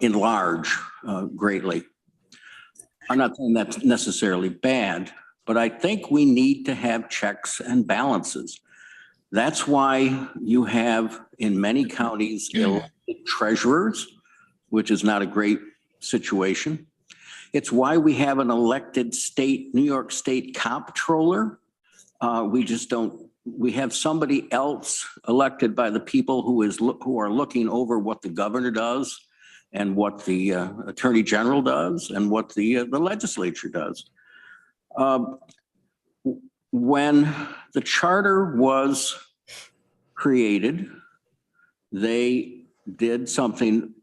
enlarge greatly. I'm not saying that's necessarily bad, but I think we need to have checks and balances. That's why you have in many counties elected treasurers, which is not a great situation. It's why we have an elected New York State comptroller. We have somebody else elected by the people who are looking over what the governor does and what the attorney general does and what the legislature does. When the charter was created, they did something,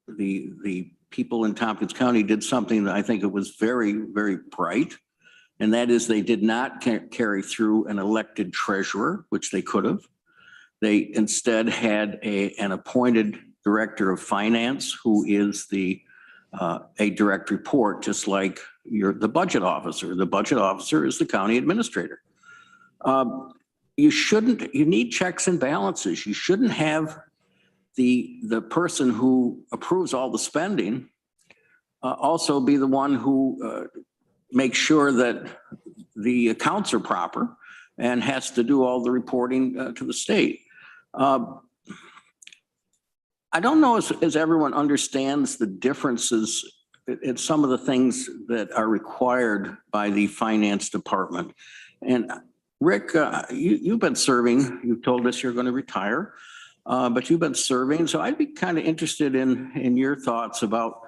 the people in Tompkins County did something that I think it was very, very bright. And that is they did not carry through an elected treasurer, which they could have. They instead had an appointed director of finance who is a direct report, just like the budget officer. The budget officer is the county administrator. You need checks and balances. You shouldn't have the person who approves all the spending also be the one who makes sure that the accounts are proper and has to do all the reporting to the state. I don't know as everyone understands the differences in some of the things that are required by the finance department. And Rick, you've been serving, you've told us you're going to retire, but you've been serving. So I'd be kind of interested in your thoughts about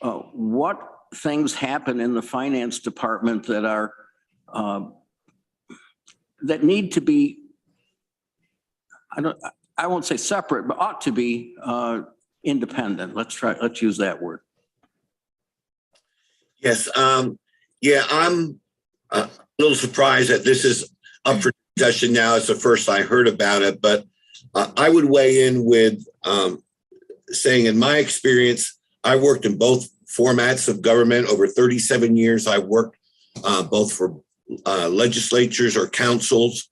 what things happen in the finance department that are, that need to be, I won't say separate, but ought to be independent. Let's use that word. Yes. Yeah, I'm a little surprised that this is up for discussion now. It's the first I heard about it, but I would weigh in with saying, in my experience, I worked in both formats of government over 37 years. I worked both for legislatures or councils,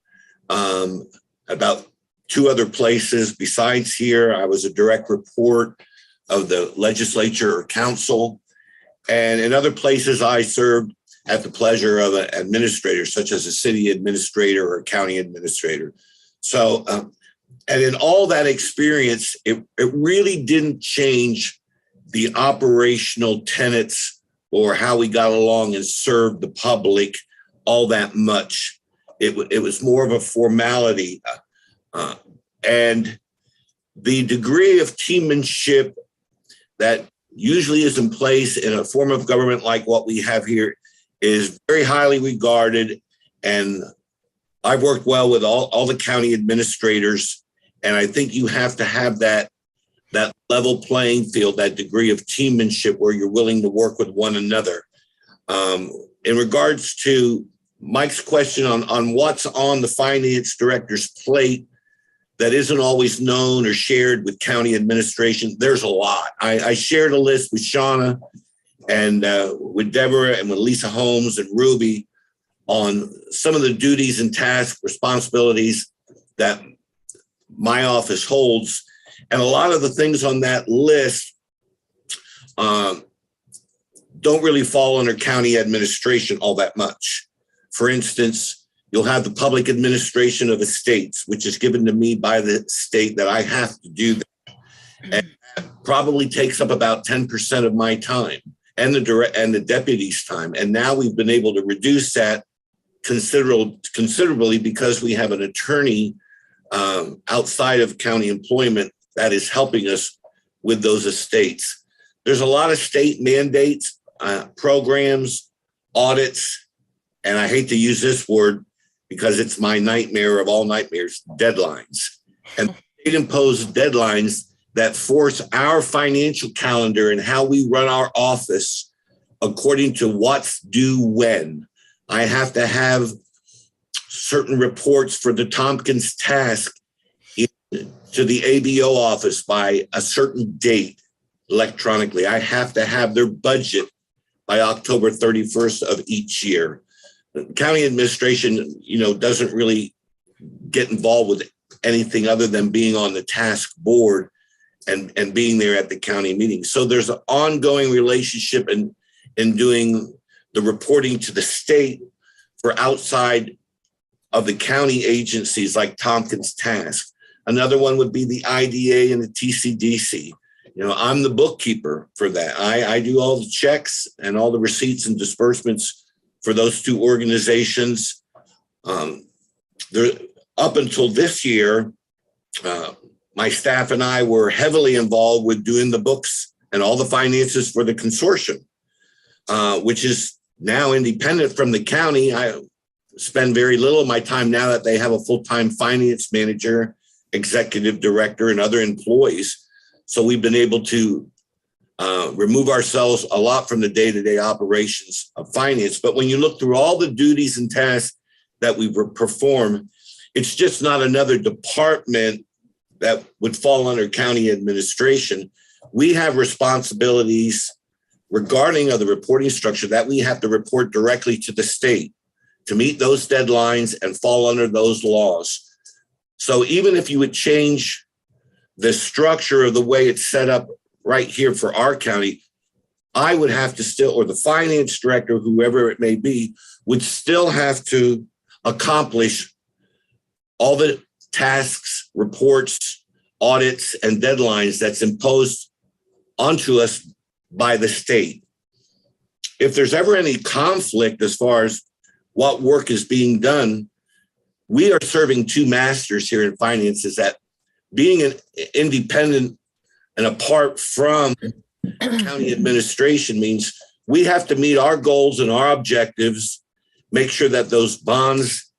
about 2 other places besides here. I was a direct report of the legislature or council. And in other places, I served at the pleasure of an administrator, such as a city administrator or a county administrator. So, and in all that experience, it really didn't change the operational tenets or how we got along and served the public all that much. It was more of a formality. And the degree of teammanship that usually is in place in a form of government like what we have here is very highly regarded. And I've worked well with all the county administrators. And I think you have to have that level playing field, that degree of teammanship where you're willing to work with one another. In regards to Mike's question on what's on the finance director's plate that isn't always known or shared with county administration, there's a lot. I shared a list with Shauna and with Deborah and with Lisa Holmes and Ruby on some of the duties and tasks, responsibilities that my office holds. And a lot of the things on that list don't really fall under county administration all that much. For instance, you'll have the public administration of estates, which is given to me by the state that I have to do that. And that probably takes up about 10% of my time and the deputy's time. And now we've been able to reduce that considerably because we have an attorney outside of county employment that is helping us with those estates. There's a lot of state mandates, programs, audits, and I hate to use this word because it's my nightmare of all nightmares, deadlines. And state-imposed deadlines that force our financial calendar and how we run our office according to what's due when. I have to have certain reports for the Tompkins task to the ABO office by a certain date electronically. I have to have their budget by October 31st of each year. The county administration, doesn't really get involved with anything other than being on the task board and being there at the county meeting. So there's an ongoing relationship in doing the reporting to the state for outside of the county agencies like Tompkins Task. Another one would be the IDA and the TCDC. I'm the bookkeeper for that. I do all the checks and all the receipts and disbursements for those 2 organizations. Up until this year, my staff and I were heavily involved with doing the books and all the finances for the consortium, which is now independent from the county. I spend very little of my time now that they have a full-time finance manager, executive director, and other employees. So we've been able to remove ourselves a lot from the day-to-day operations of finance. But when you look through all the duties and tasks that we perform, it's just not another department that would fall under county administration. We have responsibilities regarding the reporting structure that we have to report directly to the state to meet those deadlines and fall under those laws. So even if you would change the structure of the way it's set up right here for our county, I would have to still, or the finance director, whoever it may be, would still have to accomplish all the tasks, reports, audits, and deadlines that's imposed onto us by the state. If there's ever any conflict as far as what work is being done, we are serving two masters here in finance, is that being an independent and apart from county administration means we have to meet our goals and our objectives, make sure that those bonds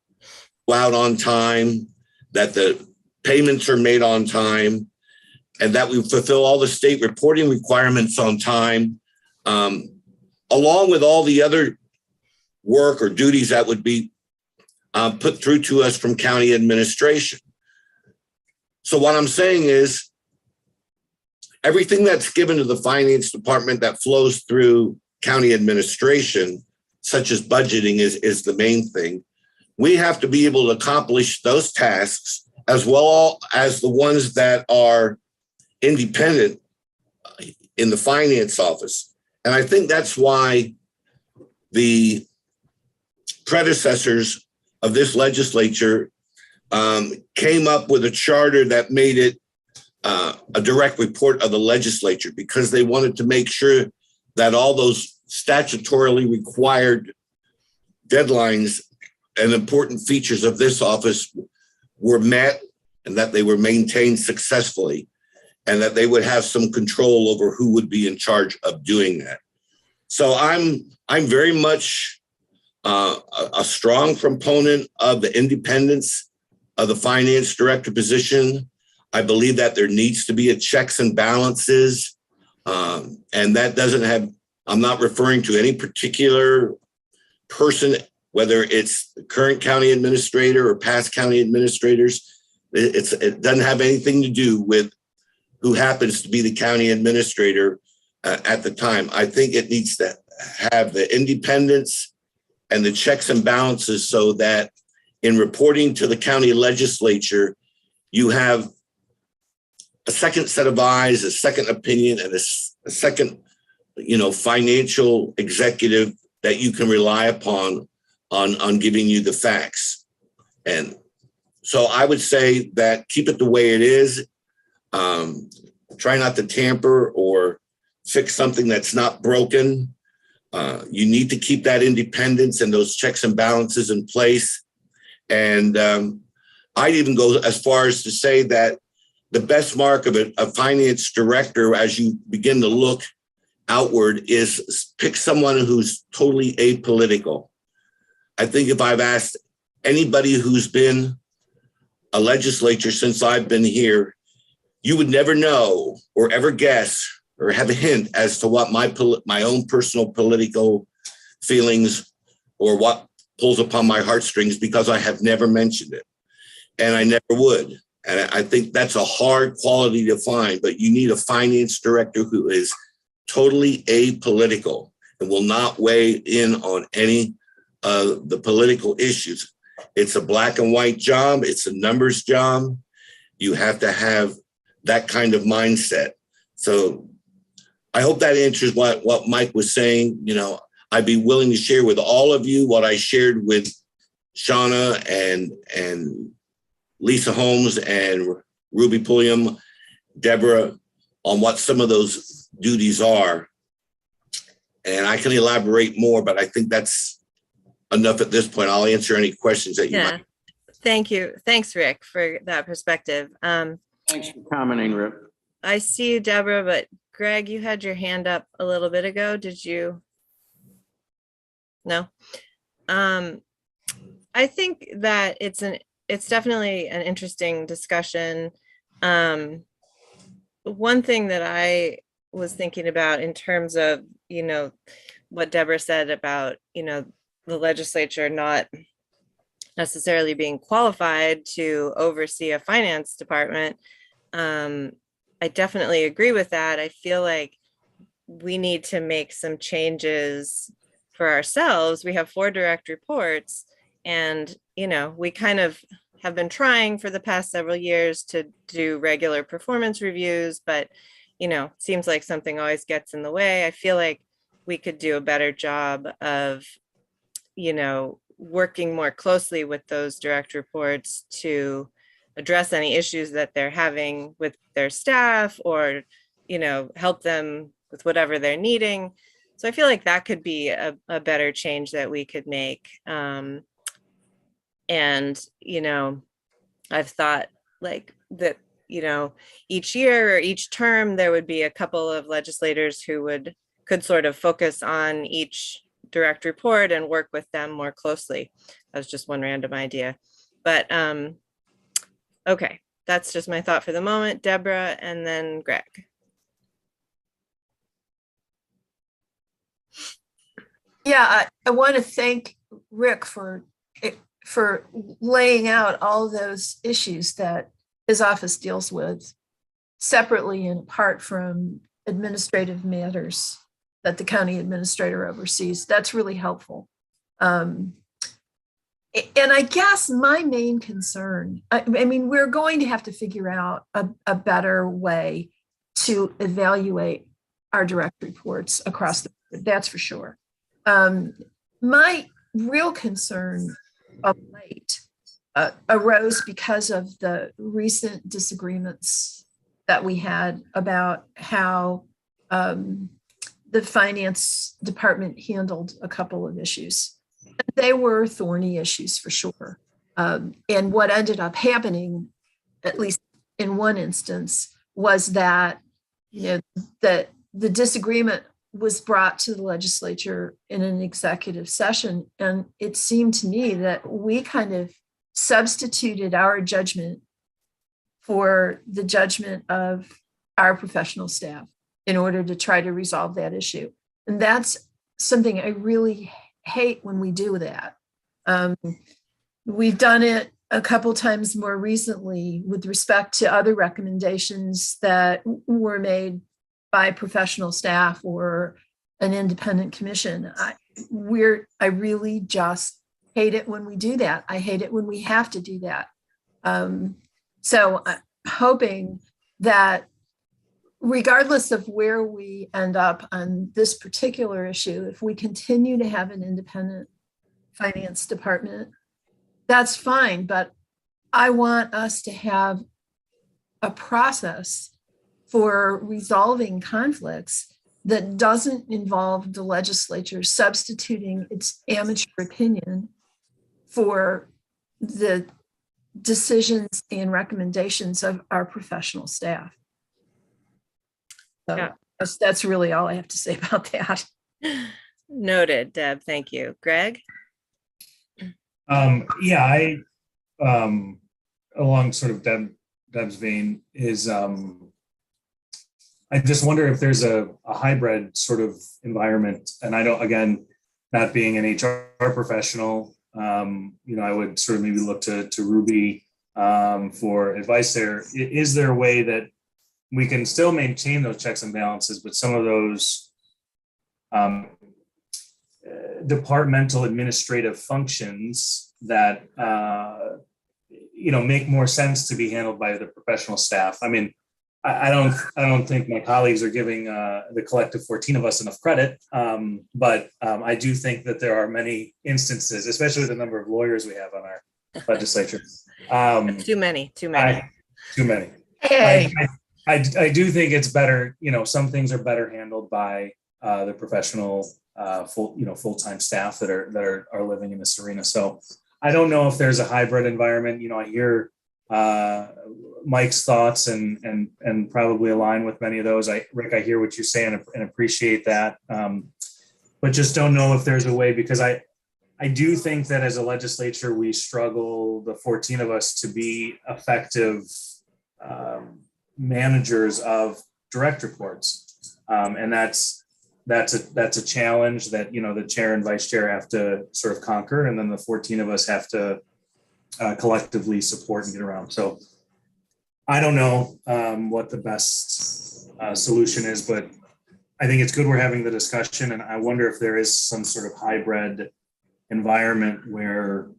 go out on time, that the payments are made on time, and that we fulfill all the state reporting requirements on time, along with all the other work or duties that would be put through to us from county administration. So what I'm saying is, everything that's given to the finance department that flows through county administration, such as budgeting, is the main thing. We have to be able to accomplish those tasks as well as the ones that are independent in the finance office. And I think that's why the predecessors of this legislature came up with a charter that made it a direct report of the legislature, because they wanted to make sure that all those statutorily required deadlines and important features of this office were met, and that they were maintained successfully, and that they would have some control over who would be in charge of doing that. So I'm very much a strong proponent of the independence of the finance director position. I believe that there needs to be a checks and balances, and that doesn't have, I'm not referring to any particular person, whether it's the current county administrator or past county administrators. It doesn't have anything to do with who happens to be the county administrator at the time. I think it needs to have the independence and the checks and balances so that in reporting to the county legislature, you have a second set of eyes, a second opinion, and a second, financial executive that you can rely upon on giving you the facts. And so I would say that keep it the way it is. Try not to tamper or fix something that's not broken. You need to keep that independence and those checks and balances in place. And I'd even go as far as to say that the best mark of a finance director, as you begin to look outward, is pick someone who's totally apolitical. I think if I've asked anybody who's been a legislator since I've been here, you would never know or ever guess or have a hint as to what my own personal political feelings or what pulls upon my heartstrings, because I have never mentioned it, and I never would. And I think that's a hard quality to find, but you need a finance director who is totally apolitical and will not weigh in on any of the political issues. It's a black and white job. It's a numbers job. You have to have that kind of mindset. So I hope that answers what Mike was saying. I'd be willing to share with all of you what I shared with Shauna and Lisa Holmes and Ruby Pulliam, Deborah, on what some of those duties are. And I can elaborate more, but I think that's enough at this point. I'll answer any questions that you might. Thank you. Thanks, Rick, for that perspective. Thanks for commenting, Rick. I see you, Deborah, but Greg, you had your hand up a little bit ago. Did you? No. I think that it's definitely an interesting discussion. One thing that I was thinking about in terms of, what Deborah said about, the legislature not necessarily being qualified to oversee a finance department. I definitely agree with that. I feel like we need to make some changes for ourselves. We have 4 direct reports, and, we kind of have been trying for the past several years to do regular performance reviews, but, seems like something always gets in the way. I feel like we could do a better job of, working more closely with those direct reports to address any issues that they're having with their staff, or, help them with whatever they're needing. So I feel like that could be a better change that we could make. And, you know, I've thought like that, you know, each year or each term, there would be a couple of legislators who could sort of focus on each direct report and work with them more closely. That was just one random idea. But okay, that's just my thought for the moment. Deborah and then Greg. Yeah, I want to thank Rick for laying out all those issues that his office deals with separately and apart from administrative matters that the county administrator oversees. That's really helpful. And I guess my main concern, I mean, we're going to have to figure out a better way to evaluate our direct reports across the board, that's for sure. My real concern of late arose because of the recent disagreements that we had about how the finance department handled a couple of issues. They were thorny issues for sure. And what ended up happening, at least in one instance, was that, you know, that the disagreement was brought to the legislature in an executive session. And it seemed to me that we kind of substituted our judgment for the judgment of our professional staff in order to try to resolve that issue. And that's something I really hate when we do that. We've done it a couple times more recently with respect to other recommendations that were made by professional staff or an independent commission. I really just hate it when we do that. I hate it when we have to do that. So I'm hoping that regardless of where we end up on this particular issue, if we continue to have an independent finance department, that's fine. But I want us to have a process for resolving conflicts that doesn't involve the legislature substituting its amateur opinion for the decisions and recommendations of our professional staff. So Yeah. that's really all I have to say about that. Noted, Deb. Thank you. Greg? Yeah, I along sort of Deb's vein is I just wonder if there's a hybrid sort of environment. And I don't, again, not being an HR professional, you know, I would sort of maybe look to Ruby for advice there. Is there a way that we can still maintain those checks and balances, but some of those departmental administrative functions that, you know, make more sense to be handled by the professional staff? I mean, I don't think my colleagues are giving the collective 14 of us enough credit, but I do think that there are many instances, especially with the number of lawyers we have on our legislature. Too many. Too many. Hey. I do think it's better, you know, some things are better handled by the professional full-time staff that are living in this arena. So I don't know if there's a hybrid environment. You know, I hear Mike's thoughts and probably align with many of those. Rick, I hear what you say and appreciate that. But just don't know if there's a way, because I do think that as a legislature, we struggle, the 14 of us, to be effective managers of direct reports. And that's a challenge that, you know, the chair and vice chair have to sort of conquer. And then the 14 of us have to collectively support and get around. So I don't know what the best solution is, but I think it's good we're having the discussion. And I wonder if there is some sort of hybrid environment where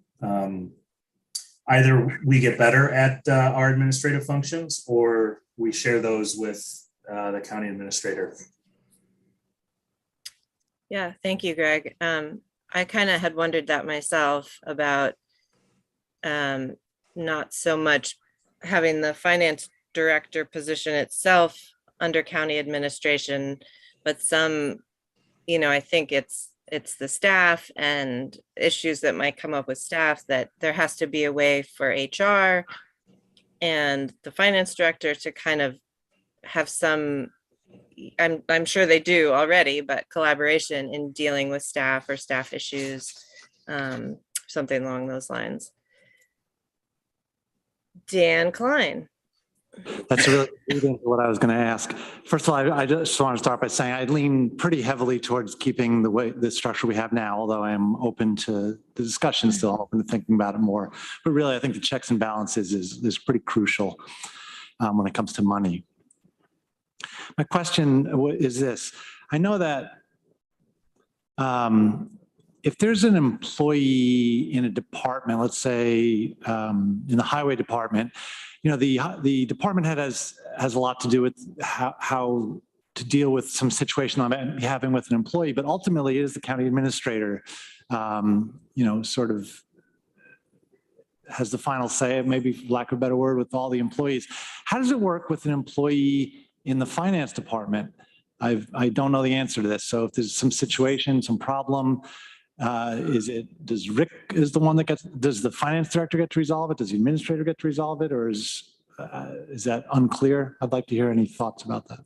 either we get better at our administrative functions or we share those with the county administrator. Yeah, thank you, Greg. I kind of had wondered that myself about not so much having the finance director position itself under county administration, but some, I think it's the staff and issues that might come up with staff, that there has to be a way for HR and the finance director to kind of have some, I'm sure they do already, but collaboration in dealing with staff or staff issues, something along those lines. Dan Klein. That's really what I was going to ask. First of all, I just want to start by saying I lean pretty heavily towards keeping the structure we have now, although I am open to the discussion, still open to thinking about it more. But really, I think the checks and balances is pretty crucial when it comes to money. My question is this. I know that if there's an employee in a department, let's say in the highway department, the department head has a lot to do with how to deal with some situation I'm having with an employee, but ultimately it is the county administrator, sort of has the final say, maybe for lack of a better word, with all the employees. How does it work with an employee in the finance department? I don't know the answer to this. So if there's some situation, some problem, does Rick is the one that does the finance director get to resolve it? Does the administrator get to resolve it? Or is that unclear? I'd like to hear any thoughts about that.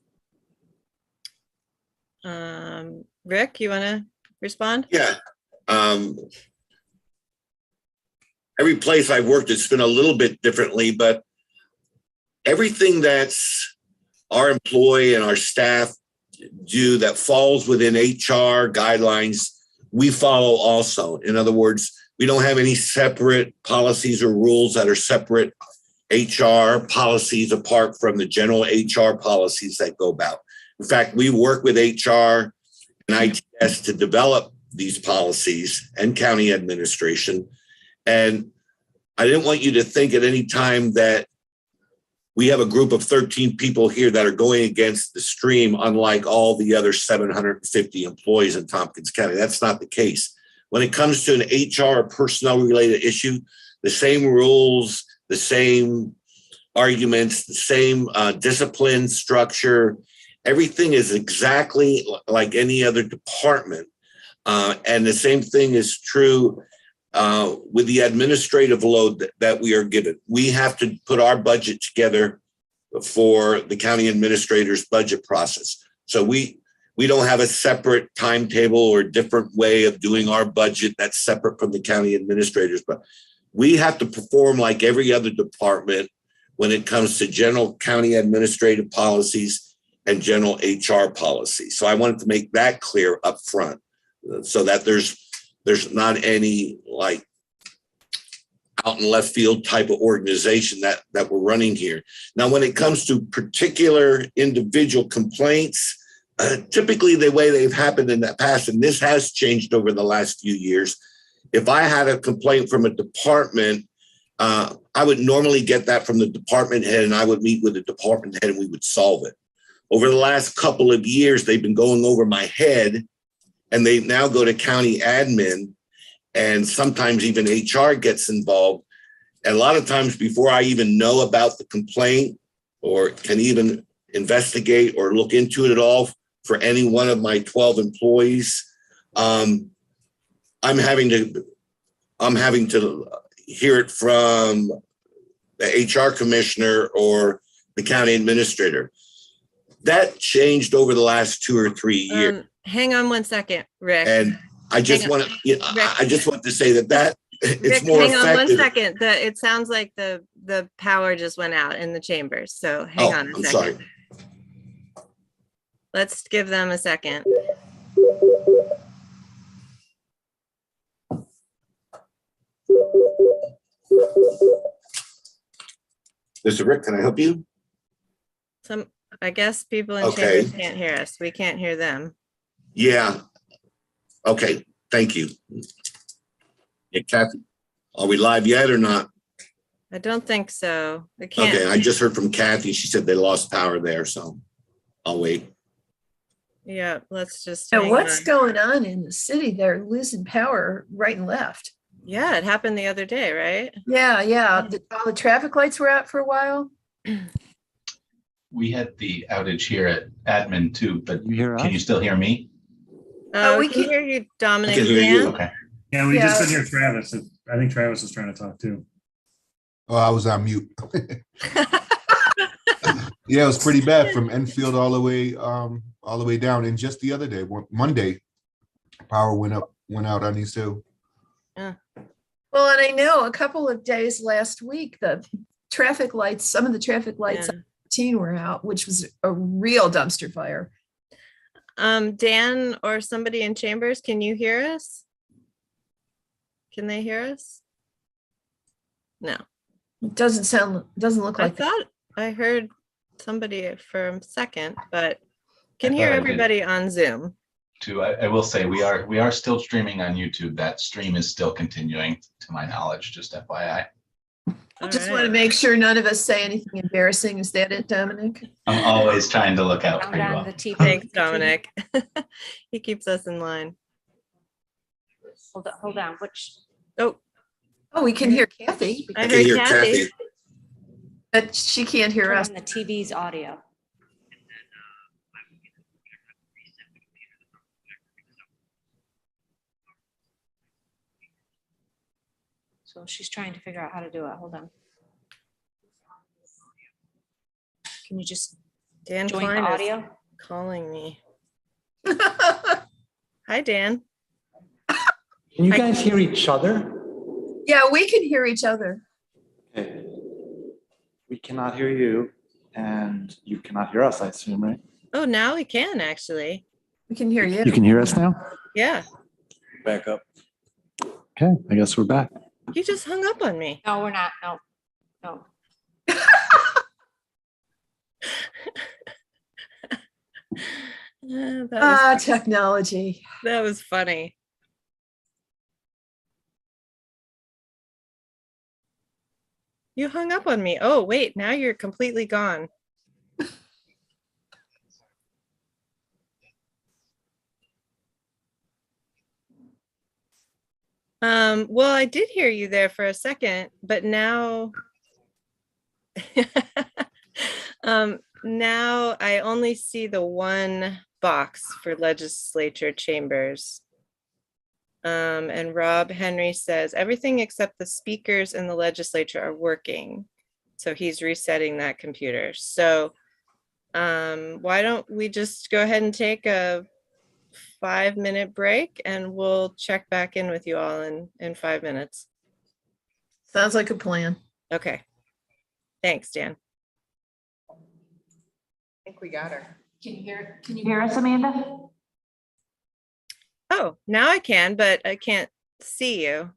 Rick, you want to respond? Yeah. Every place I've worked, it's been a little bit differently, but everything that's our employee and our staff do that falls within HR guidelines, we follow also. In other words, we don't have any separate policies or rules that are separate HR policies apart from the general HR policies that go about. In fact, we work with HR and ITS to develop these policies and county administration. And I didn't want you to think at any time that we have a group of 13 people here that are going against the stream, unlike all the other 750 employees in Tompkins County. That's not the case. When it comes to an HR or personnel related issue, the same rules, the same arguments, the same discipline structure, everything is exactly like any other department. And the same thing is true with the administrative load that we are given. We have to put our budget together for the county administrator's budget process. So we don't have a separate timetable or different way of doing our budget that's separate from the county administrators, but we have to perform like every other department when it comes to general county administrative policies and general HR policies. So I wanted to make that clear up front so that there's not any like out in left field type of organization that we're running here. Now, when it comes to particular individual complaints, typically the way they've happened in the past, and this has changed over the last few years, if I had a complaint from a department, I would normally get that from the department head and I would meet with the department head and we would solve it. Over the last couple of years, they've been going over my head and they now go to county admin and sometimes even HR gets involved. And a lot of times before I even know about the complaint or can even investigate or look into it at all for any one of my 12 employees, I'm having to hear it from the HR commissioner or the county administrator. That changed over the last 2 or 3 years. Hang on one second, Rick. And I just want to, I just want to say that it's Rick, more hang on effective. 1 second. It sounds like the power just went out in the chambers. So hang on a I'm second. sorry. Let's give them a second. Mr. Rick, can I help you? I guess people in Okay. chambers can't hear us. We can't hear them. Yeah. Okay, thank you. Yeah, Kathy, are we live yet or not? I don't think so. We can't. Okay, I just heard from Kathy. She said they lost power there, so I'll wait. Yeah, let's just. Now, hang what's on. going on in the city? They're losing power right and left. Yeah, it happened the other day, right? Yeah. All the traffic lights were out for a while. We had the outage here at admin too, but You hear us? can you still hear me? we We can can- hear you, I Dominic. can hear you. Dan? Okay. Yeah, we just Yeah. couldn't hear Travis. I think Travis was trying to talk too. Oh, I was on mute. Yeah, it was pretty bad from Enfield all the way down. And just the other day, Monday, power went out on these two. Well, and I know a couple of days last week, the traffic lights, some of the traffic lights Yeah. on 15 were out, which was a real dumpster fire. Dan or somebody in chambers, can you hear us? Can they hear us? No, It doesn't look I like that. thought I heard somebody for a second, but can I hear thought I did. everybody on Zoom. I will say we are still streaming on YouTube. That stream is still continuing, to my knowledge, just FYI. All Just right. want to make sure none of us say anything embarrassing. Is that it, Dominic? I'm always trying to look out for you all. Thanks, Dominic. He keeps us in line. Hold on, which? Oh, Oh, we can hear Kathy, I I can heard hear Kathy. Kathy. but she can't hear us. the TV's audio. So she's trying to figure out how to do it. Hold on. Can you just Dan join the Klein is audio? calling me. Hi, Dan. Can you guys hear each other? Yeah, we can hear each other. Okay. We cannot hear you, and you cannot hear us, I assume, right? Oh, now we can actually. We can hear you. You can hear us now? Yeah, Back up. Okay, I guess we're back. you just hung up on me. No, we're not. No, no. That Technology. was funny. You hung up on me. Oh, wait, now you're completely gone. Well, I did hear you there for a second, but now now I only see the one box for legislature chambers. And Rob Henry says everything except the speakers in the legislature are working. So he's resetting that computer. So why don't we just go ahead and take a 5-minute break and we'll check back in with you all in 5 minutes. Sounds like a plan. Okay. Thanks, Dan. I think we got her. Can you hear us, Amanda? Oh, now I can, but I can't see you.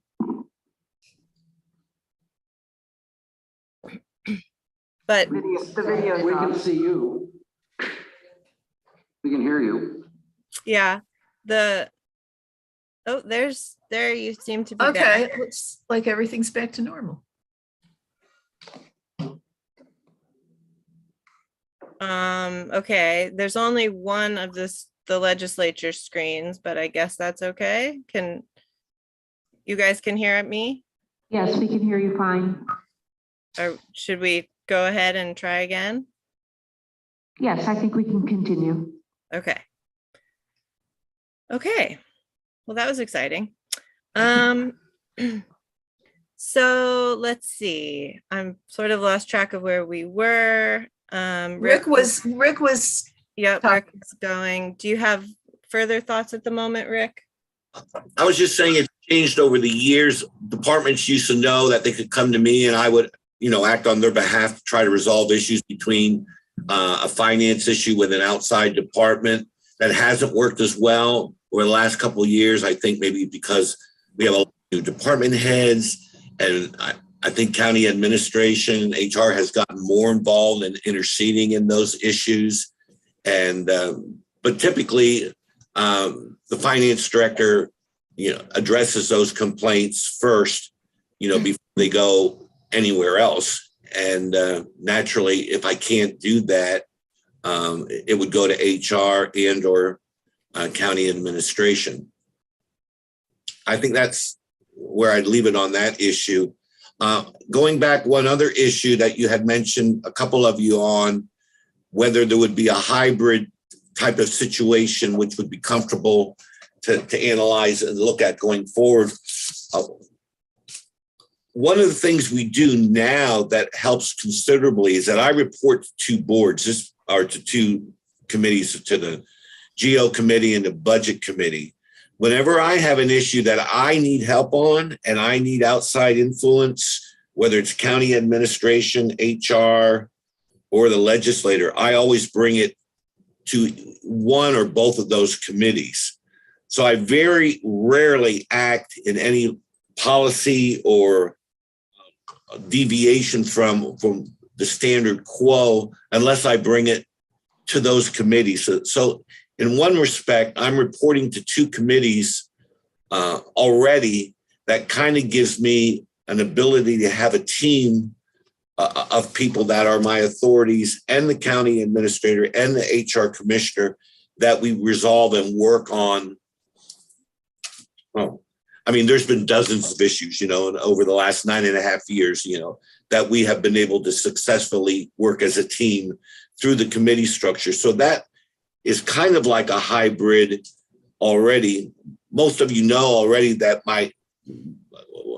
But The video. We can see you. We can hear you. yeah, there you seem to be Okay, back. it looks like everything's back to normal. Okay, there's only one of the legislature screens, but I guess that's okay. You guys can hear me? Yes, we can hear you fine. Or should we go ahead and try again? Yes, I think we can continue. Okay. Okay. Well, that was exciting. So let's see. I'm sort of lost track of where we were. Rick was Yeah, Rick is going. Do you have further thoughts at the moment, Rick? I was just saying it's changed over the years. Departments used to know that they could come to me and I would, act on their behalf to try to resolve issues between a finance issue with an outside department. That hasn't worked as well over the last couple of years. I think maybe because we have a lot of new department heads, and I think county administration, HR has gotten more involved in interceding in those issues. And but typically, the finance director, addresses those complaints first, before they go anywhere else. And naturally, if I can't do that, it would go to HR and or county administration. I think that's where I'd leave it on that issue. Going back, one other issue that you had mentioned, a couple of you on, whether there would be a hybrid type of situation which would be comfortable to analyze and look at going forward. One of the things we do now that helps considerably is that I report to two boards, or to two committees, to the GO committee and the budget committee. Whenever I have an issue that I need help on and I need outside influence, whether it's county administration, HR, or the legislator, I always bring it to one or both of those committees. So I very rarely act in any policy or deviation from the standard quo unless I bring it to those committees. So in one respect, I'm reporting to two committees already. That kind of gives me an ability to have a team of people that are my authorities and the county administrator and the HR commissioner that we resolve and work on. Well, I mean, there's been dozens of issues, over the last 9.5 years, that we have been able to successfully work as a team through the committee structure. So that is kind of like a hybrid already. Most of you know already that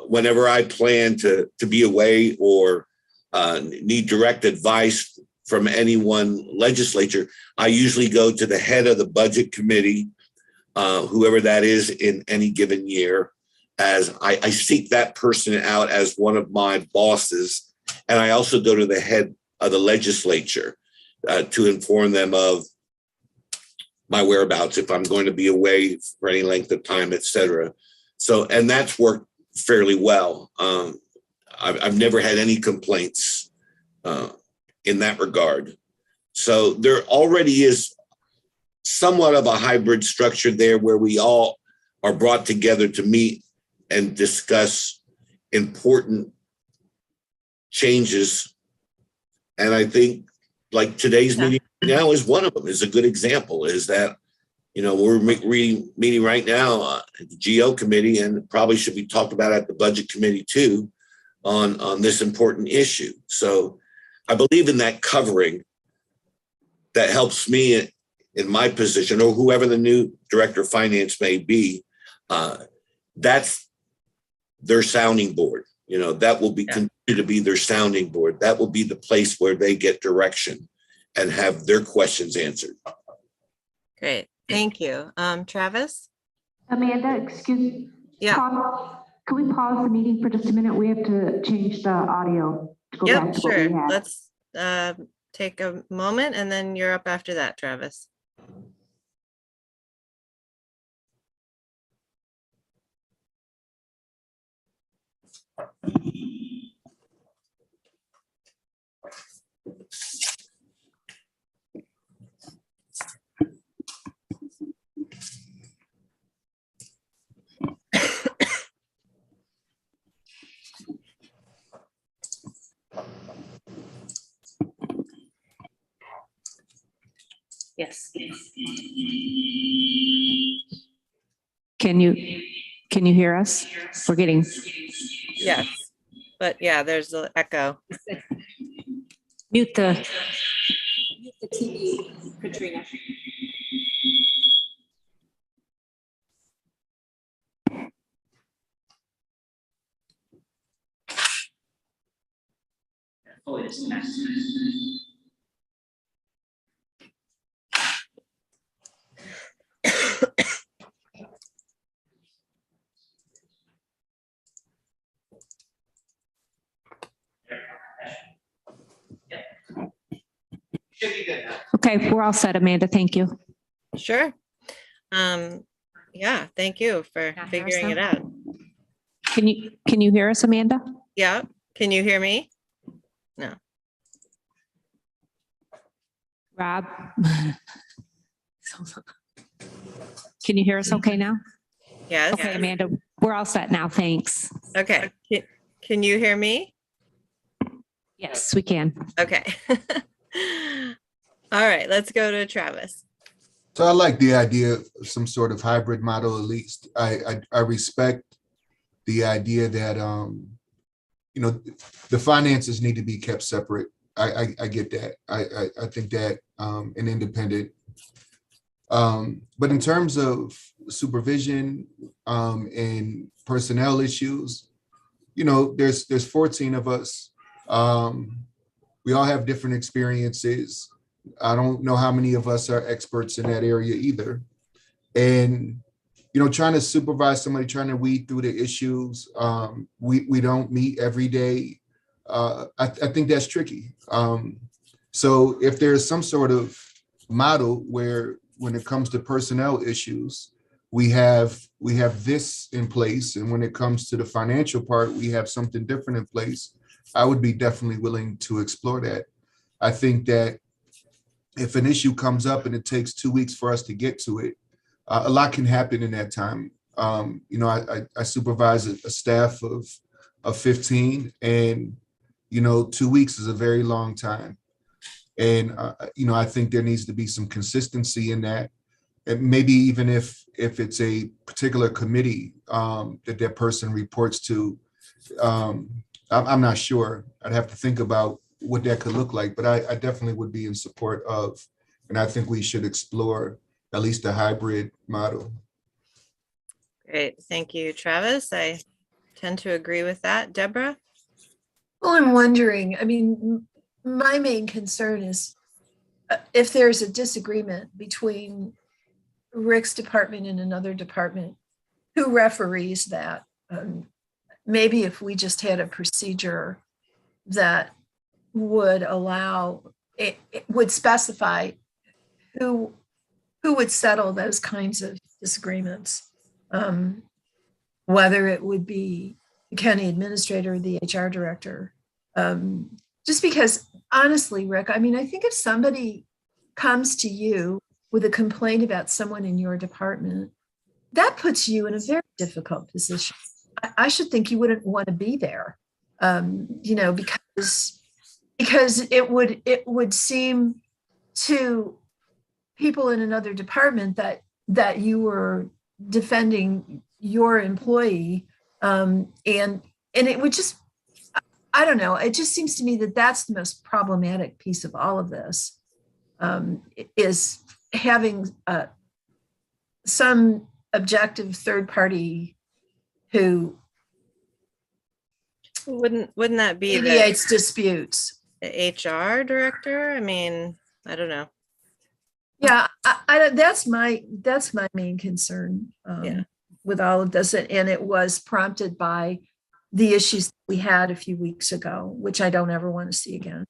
whenever I plan to be away or need direct advice from any one legislature, I usually go to the head of the budget committee, whoever that is in any given year, as I seek that person out as one of my bosses. And I also go to the head of the legislature to inform them of my whereabouts, if I'm going to be away for any length of time, et cetera. So, and that's worked fairly well. I've never had any complaints in that regard. So there already is somewhat of a hybrid structure there where we all are brought together to meet and discuss important changes. And I think like today's meeting now is one of them, is a good example, is that, we're meeting right now at the GO committee, and probably should be talked about at the budget committee too on this important issue. So I believe in that covering that helps me in my position, or whoever the new director of finance may be. That's their sounding board. That will continue to be their sounding board. That will be the place where they get direction and have their questions answered. Great. Thank you. Travis? Amanda, excuse me. Yeah. Can we pause the meeting for just a minute? We have to change the audio to go back to what we had. Let's take a moment and then you're up after that, Travis. Yes. Can you hear us? We're getting. Yes, but yeah, there's an echo. Mute the TV, Katrina. Fully disconnected. Okay, we're all set, Amanda. Thank you. Sure. Yeah, thank you for figuring it out. Can you hear us, Amanda? Yeah. Can you hear me? No. Rob? Can you hear us okay now? Yes. Okay, Amanda, we're all set now. Thanks. Okay. Can you hear me? Yes, we can. Okay. All right, let's go to Travis. So I like the idea of some sort of hybrid model, at least. I respect the idea that, the finances need to be kept separate. I get that. I think that an independent. But in terms of supervision and personnel issues. You know, there's 14 of us. We all have different experiences. I don't know how many of us are experts in that area either. And, you know, trying to supervise somebody, trying to weed through the issues. We don't meet every day. I think that's tricky. So if there's some sort of model where when it comes to personnel issues, we have this in place, and when it comes to the financial part, we have something different in place, I would be definitely willing to explore that. I think that if an issue comes up and it takes 2 weeks for us to get to it, a lot can happen in that time. You know, I supervise a staff of 15, and, you know, 2 weeks is a very long time. And, you know, I think there needs to be some consistency in that. And maybe even if it's a particular committee that person reports to, I'm not sure. I'd have to think about what that could look like, but I definitely would be in support of, and I think we should explore at least a hybrid model. Great. Thank you, Travis. I tend to agree with that. Deborah? Well, I'm wondering, I mean, my main concern is if there's a disagreement between Rick's department and another department, who referees that? Maybe if we just had a procedure that would allow, it would specify who would settle those kinds of disagreements, whether it would be the county administrator or the HR director. Just because, honestly, Rick, I mean, I think if somebody comes to you with a complaint about someone in your department, that puts you in a very difficult position. I should think you wouldn't want to be there, you know, because it would seem to people in another department that you were defending your employee, and it would just, I don't know, it just seems to me that that's the most problematic piece of all of this, is having some objective third party who wouldn't that be mediates disputes. The HR director? I mean, I don't know. Yeah, that's my main concern with all of this, and it was prompted by the issues that we had a few weeks ago, which I don't ever want to see again.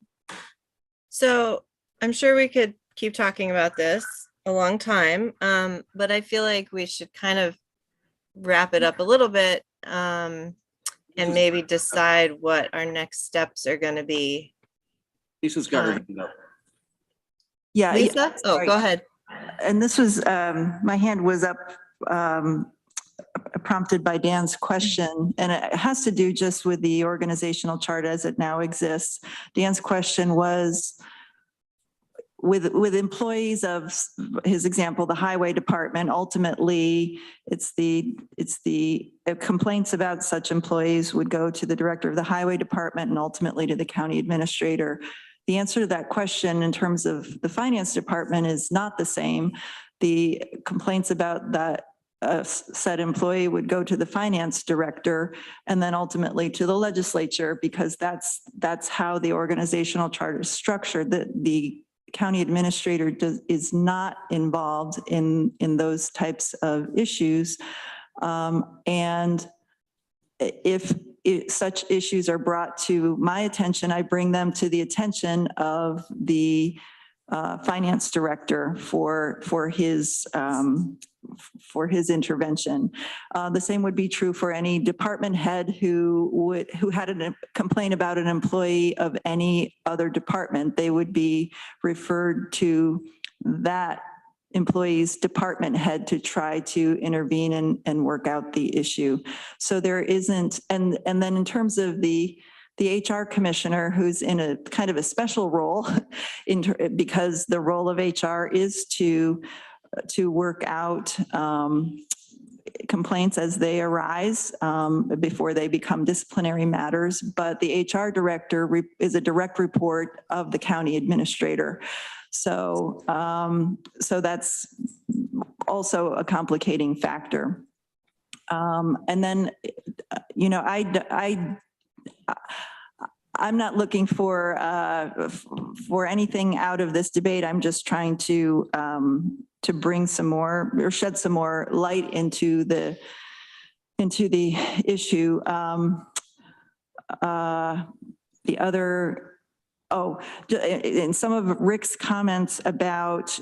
So I'm sure we could keep talking about this a long time, but I feel like we should kind of wrap it up a little bit, and maybe decide what our next steps are going to be. Lisa's got her hand up. Yeah. Lisa? Oh, sorry. Go ahead. And this was, my hand was up, prompted by Dan's question, and it has to do just with the organizational chart as it now exists. Dan's question was, with employees of his example, the highway department, ultimately it's the complaints about such employees would go to the director of the highway department and ultimately to the county administrator. The answer to that question in terms of the finance department is not the same. The complaints about that said employee would go to the finance director and then ultimately to the legislature, because that's how the organizational chart is structured. The county administrator is not involved in those types of issues. And if such issues are brought to my attention, I bring them to the attention of the finance director for his intervention. The same would be true for any department head who had a complaint about an employee of any other department. They would be referred to that employee's department head to try to intervene and work out the issue. So there isn't, and then in terms of the HR commissioner, who's in a kind of a special role because the role of HR is to work out complaints as they arise before they become disciplinary matters. But the HR director is a direct report of the county administrator. So that's also a complicating factor. And then, you know, I'm not looking for anything out of this debate. I'm just trying to bring some more or shed some more light into the issue. The other, in some of Rick's comments about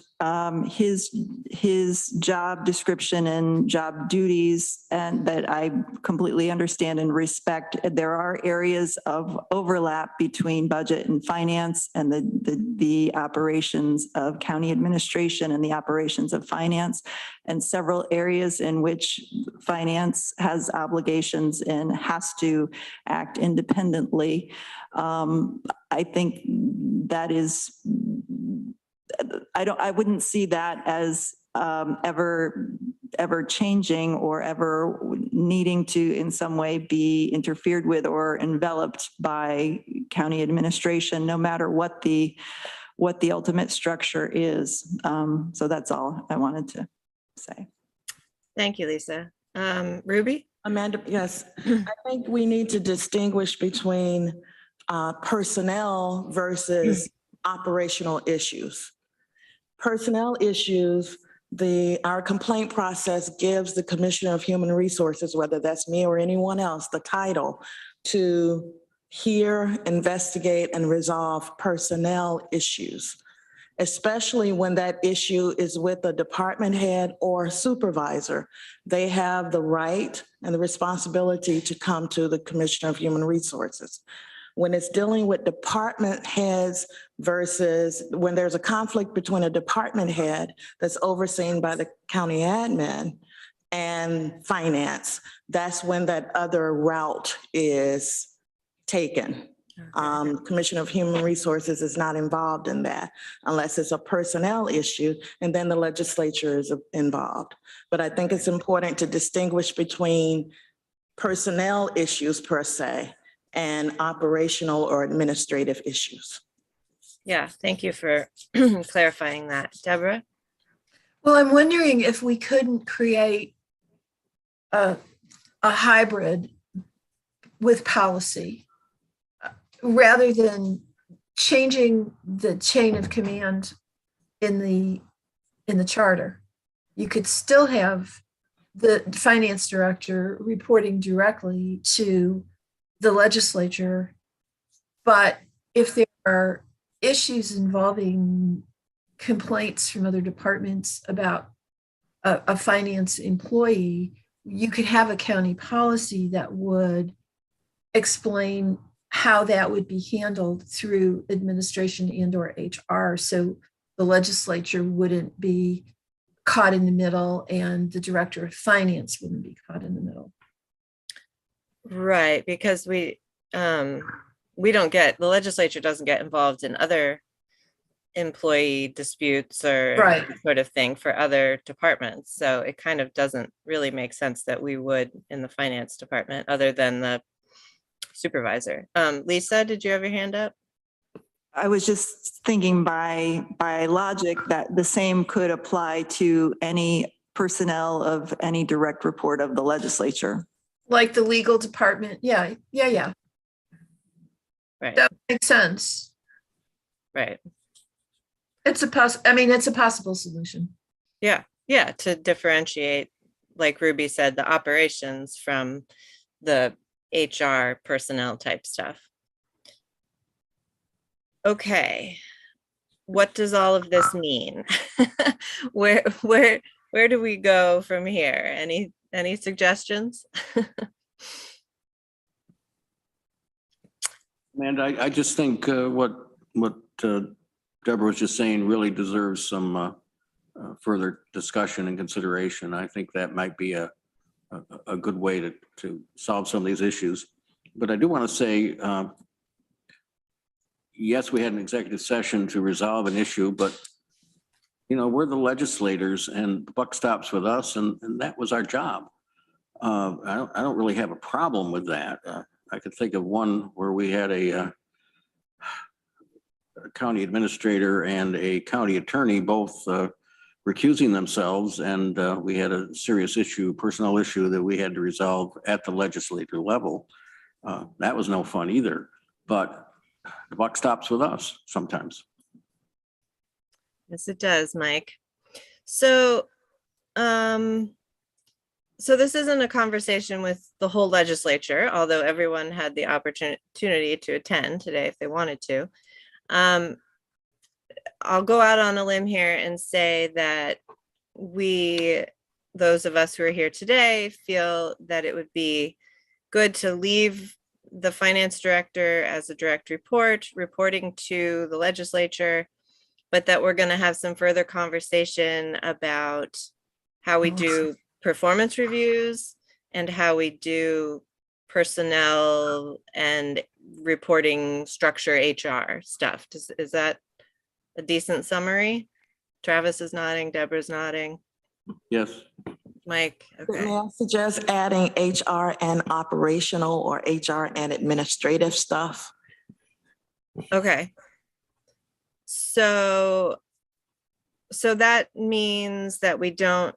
his job description and job duties, and that I completely understand and respect. There are areas of overlap between budget and finance and the operations of county administration and the operations of finance, and several areas in which finance has obligations and has to act independently. I think that is, I wouldn't see that as ever changing or ever needing to in some way be interfered with or enveloped by county administration, no matter what the ultimate structure is. So that's all I wanted to say. Thank you, Lisa. Ruby? Amanda, yes. I think we need to distinguish between personnel versus operational issues. Personnel issues, our complaint process gives the Commissioner of Human Resources, whether that's me or anyone else, the title to hear, investigate, and resolve personnel issues, especially when that issue is with a department head or supervisor. They have the right and the responsibility to come to the Commissioner of Human Resources. When it's dealing with department heads versus when there's a conflict between a department head that's overseen by the county admin and finance, that's when that other route is taken. Commissioner of Human Resources is not involved in that unless it's a personnel issue, and then the legislature is involved. But I think it's important to distinguish between personnel issues per se and operational or administrative issues. Yeah, thank you for clarifying that. Deborah? Well, I'm wondering if we couldn't create a hybrid with policy rather than changing the chain of command in the charter. You could still have the finance director reporting directly to the legislature, but if there are issues involving complaints from other departments about a finance employee, you could have a county policy that would explain how that would be handled through administration and or HR. So the legislature wouldn't be caught in the middle and the director of finance wouldn't be caught in the middle. Right, because we don't get, the legislature doesn't get involved in other employee disputes or Right. that sort of thing for other departments. So it kind of doesn't really make sense that we would in the finance department other than the supervisor. Lisa, did you have your hand up? I was just thinking by logic that the same could apply to any personnel of any direct report of the legislature. Like the legal department. Yeah. Right. That makes sense. Right. It's a possible solution. Yeah, to differentiate, like Ruby said, the operations from the HR personnel type stuff. Okay, what does all of this mean? Where do we go from here? Any suggestions? And I just think what Deborah was just saying really deserves some further discussion and consideration. I think that might be a good way to solve some of these issues. But I do want to say, yes, we had an executive session to resolve an issue, but we're the legislators and the buck stops with us, and that was our job. I don't really have a problem with that. I could think of one where we had a county administrator and a county attorney both recusing themselves, and we had a serious issue, personnel issue that we had to resolve at the legislature level. That was no fun either, but the buck stops with us sometimes. Yes, it does, Mike. So, so this isn't a conversation with the whole legislature, although everyone had the opportunity to attend today if they wanted to. I'll go out on a limb here and say that those of us who are here today, feel that it would be good to leave the finance director as a direct reporting to the legislature, but that we're going to have some further conversation about how we do performance reviews and how we do personnel and reporting structure HR stuff. Is that a decent summary? Travis is nodding, Deborah's nodding. Yes. Mike, okay. May I suggest adding HR and operational or HR and administrative stuff? Okay. So that means that we don't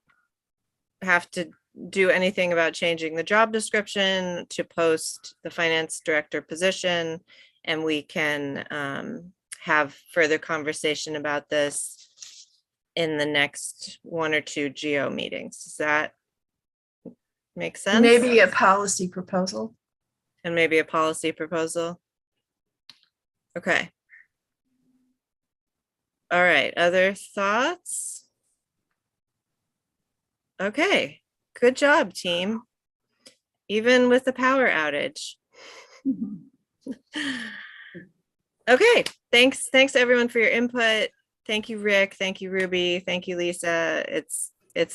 have to do anything about changing the job description to post the finance director position, and we can have further conversation about this in the next 1 or 2 GO meetings. Does that make sense? Maybe a policy proposal. And maybe a policy proposal. Okay. All right, other thoughts? Okay, good job, team. Even with the power outage. Okay, thanks everyone for your input. Thank you, Rick. Thank you, Ruby. Thank you, Lisa. It's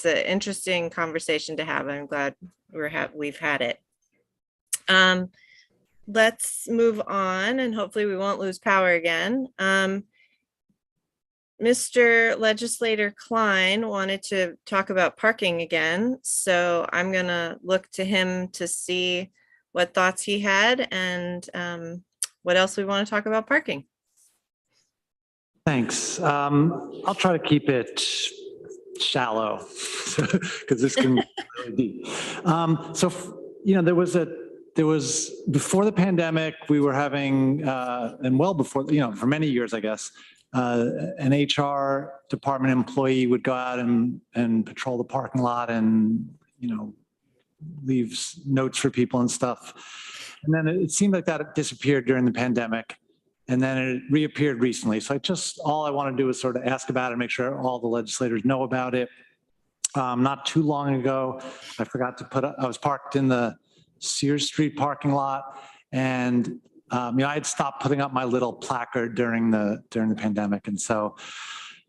an interesting conversation to have. I'm glad we've had it. Let's move on, and hopefully we won't lose power again. Mr. Legislator Klein wanted to talk about parking again, so I'm gonna look to him to see what thoughts he had and what else we want to talk about parking. Thanks. I'll try to keep it shallow because this can be really deep. There was before the pandemic, we were having, and well before, for many years, I guess, an HR department employee would go out and patrol the parking lot and, leave notes for people and stuff. And then it seemed like that disappeared during the pandemic. And then it reappeared recently. So all I want to do is sort of ask about it, make sure all the legislators know about it. Not too long ago, I forgot to I was parked in the Sears Street parking lot, and I had stopped putting up my little placard during the pandemic, and so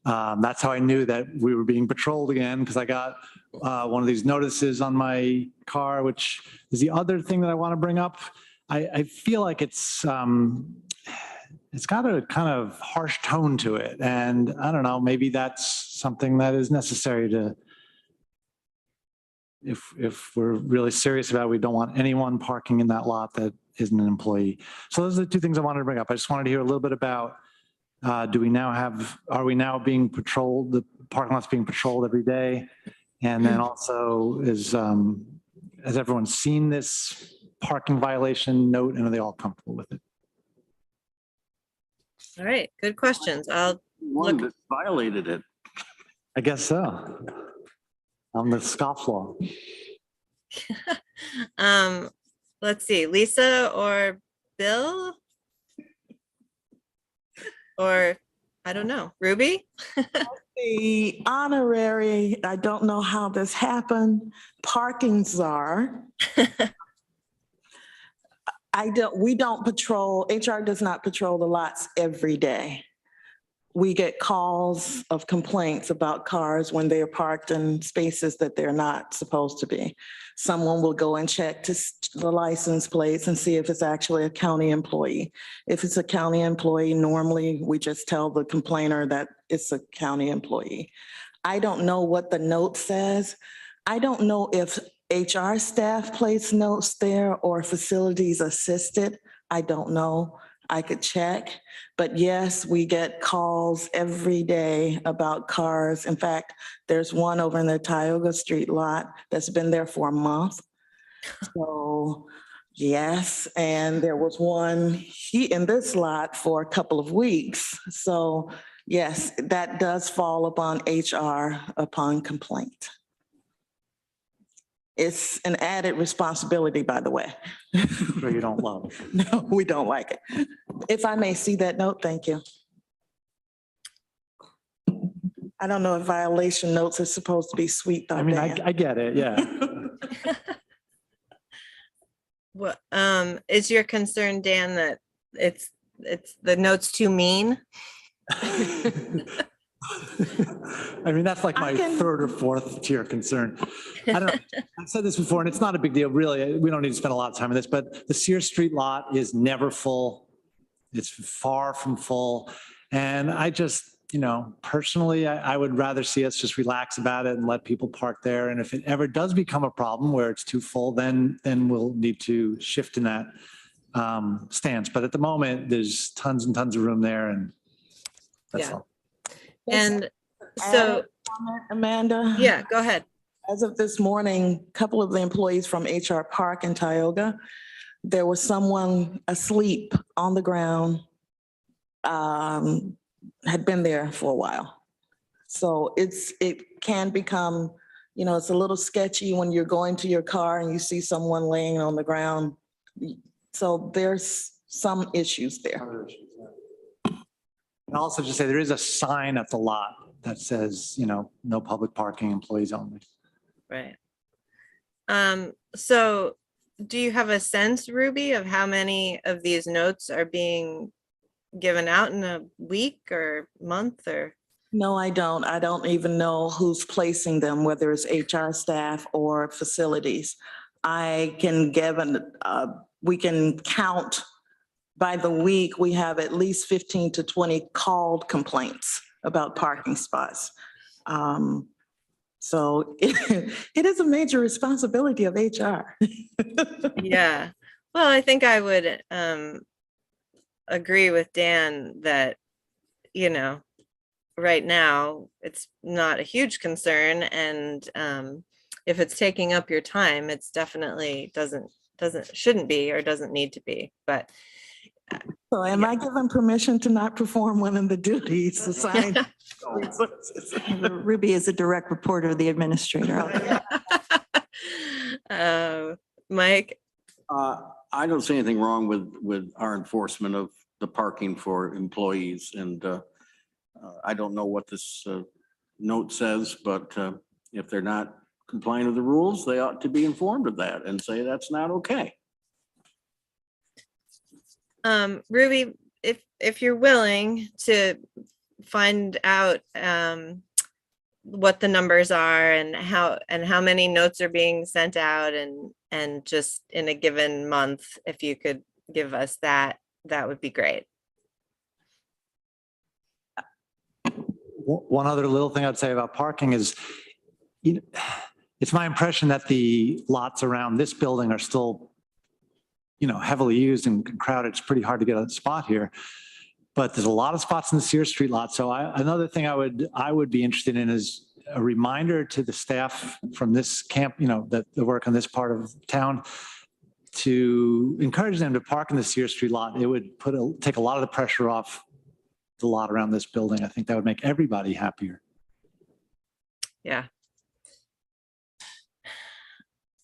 that's how I knew that we were being patrolled again, because I got one of these notices on my car, which is the other thing that I want to bring up. I feel like it's got a kind of harsh tone to it, and I don't know, maybe that's something that is necessary to. If we're really serious about it, we don't want anyone parking in that lot that isn't an employee. So those are the two things I wanted to bring up. I just wanted to hear a little bit about, are we now being patrolled, the parking lot's being patrolled every day? And then also has everyone seen this parking violation note, and are they all comfortable with it? All right, good questions. One that violated it. I guess so. On the scofflaw. Let's see, Lisa or Bill? Or, I don't know, Ruby? The honorary, I don't know how this happened, parking czar. We don't patrol, HR does not patrol the lots every day. We get calls of complaints about cars when they're parked in spaces that they're not supposed to be. Someone will go and check the license plates and see if it's actually a county employee. If it's a county employee, normally we just tell the complainer that it's a county employee. I don't know what the note says. I don't know if HR staff place notes there or facilities assisted. I don't know. I could check. But yes, we get calls every day about cars. In fact, there's one over in the Tioga Street lot that's been there for a month. So yes, and there was one in this lot for a couple of weeks. So yes, that does fall upon HR upon complaint. It's an added responsibility, by the way. Sure you don't love. No, we don't like it. If I may see that note, thank you. I don't know if violation notes are supposed to be sweet, though. I mean, Dan. I get it, yeah. What, is your concern, Dan, that it's the note's too mean? I mean, that's like my third or fourth tier concern. I've said this before, and it's not a big deal, really. We don't need to spend a lot of time on this, but the Sears Street lot is never full. It's far from full. And I just, personally, I would rather see us just relax about it and let people park there. And if it ever does become a problem where it's too full, then we'll need to shift in that stance. But at the moment, there's tons and tons of room there, and that's all. And so, Amanda? yeah, go ahead. As of this morning, a couple of the employees from HR Park in Tioga, there was someone asleep on the ground, had been there for a while. So it can become, it's a little sketchy when you're going to your car and you see someone laying on the ground. So there's some issues there. And also just say there is a sign at the lot that says, no public parking, employees only. Right. So do you have a sense, Ruby, of how many of these notes are being given out in a week or month or? No, I don't. I don't even know who's placing them, whether it's HR staff or facilities. I can give we can count by the week. We have at least 15 to 20 called complaints about parking spots. So it is a major responsibility of HR. Yeah. Well, I think I would agree with Dan that, right now it's not a huge concern. And if it's taking up your time, it's definitely shouldn't be or doesn't need to be. But so am I given permission to not perform one of the duties assigned? Ruby is a direct reporter of the administrator. Mike? I don't see anything wrong with our enforcement of the parking for employees. And I don't know what this note says, but if they're not complying with the rules, they ought to be informed of that and say that's not okay. Ruby, if you're willing to find out what the numbers are and how many notes are being sent out and just in a given month, if you could give us that would be great. One other little thing I'd say about parking is, it's my impression that the lots around this building are still, heavily used and crowded. It's pretty hard to get a spot here, but there's a lot of spots in the Sears Street lot. So another thing I would be interested in is a reminder to the staff from this camp, that work on this part of town, to encourage them to park in the Sears Street lot. It would take a lot of the pressure off the lot around this building. I think that would make everybody happier. Yeah.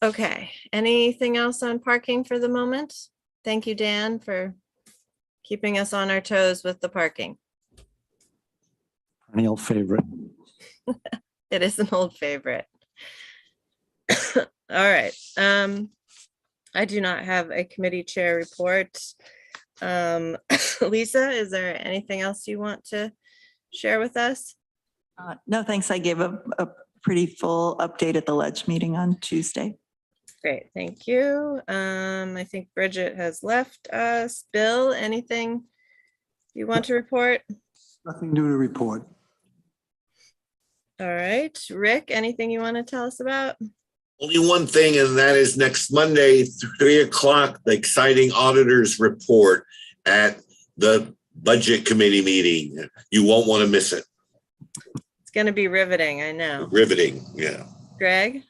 Okay, anything else on parking for the moment? Thank you, Dan, for keeping us on our toes with the parking. Perennial favorite. It is an old favorite. All right. I do not have a committee chair report. Lisa, is there anything else you want to share with us? No, thanks. I gave a pretty full update at the Ledge meeting on Tuesday. Great, thank you. I think Bridget has left us. Bill, anything you want to report? Nothing new to report. All right, Rick, anything you want to tell us about? Only one thing, and that is next Monday, 3 o'clock, the exciting auditors report at the budget committee meeting. You won't want to miss it. It's going to be riveting, I know. Riveting, yeah. Greg?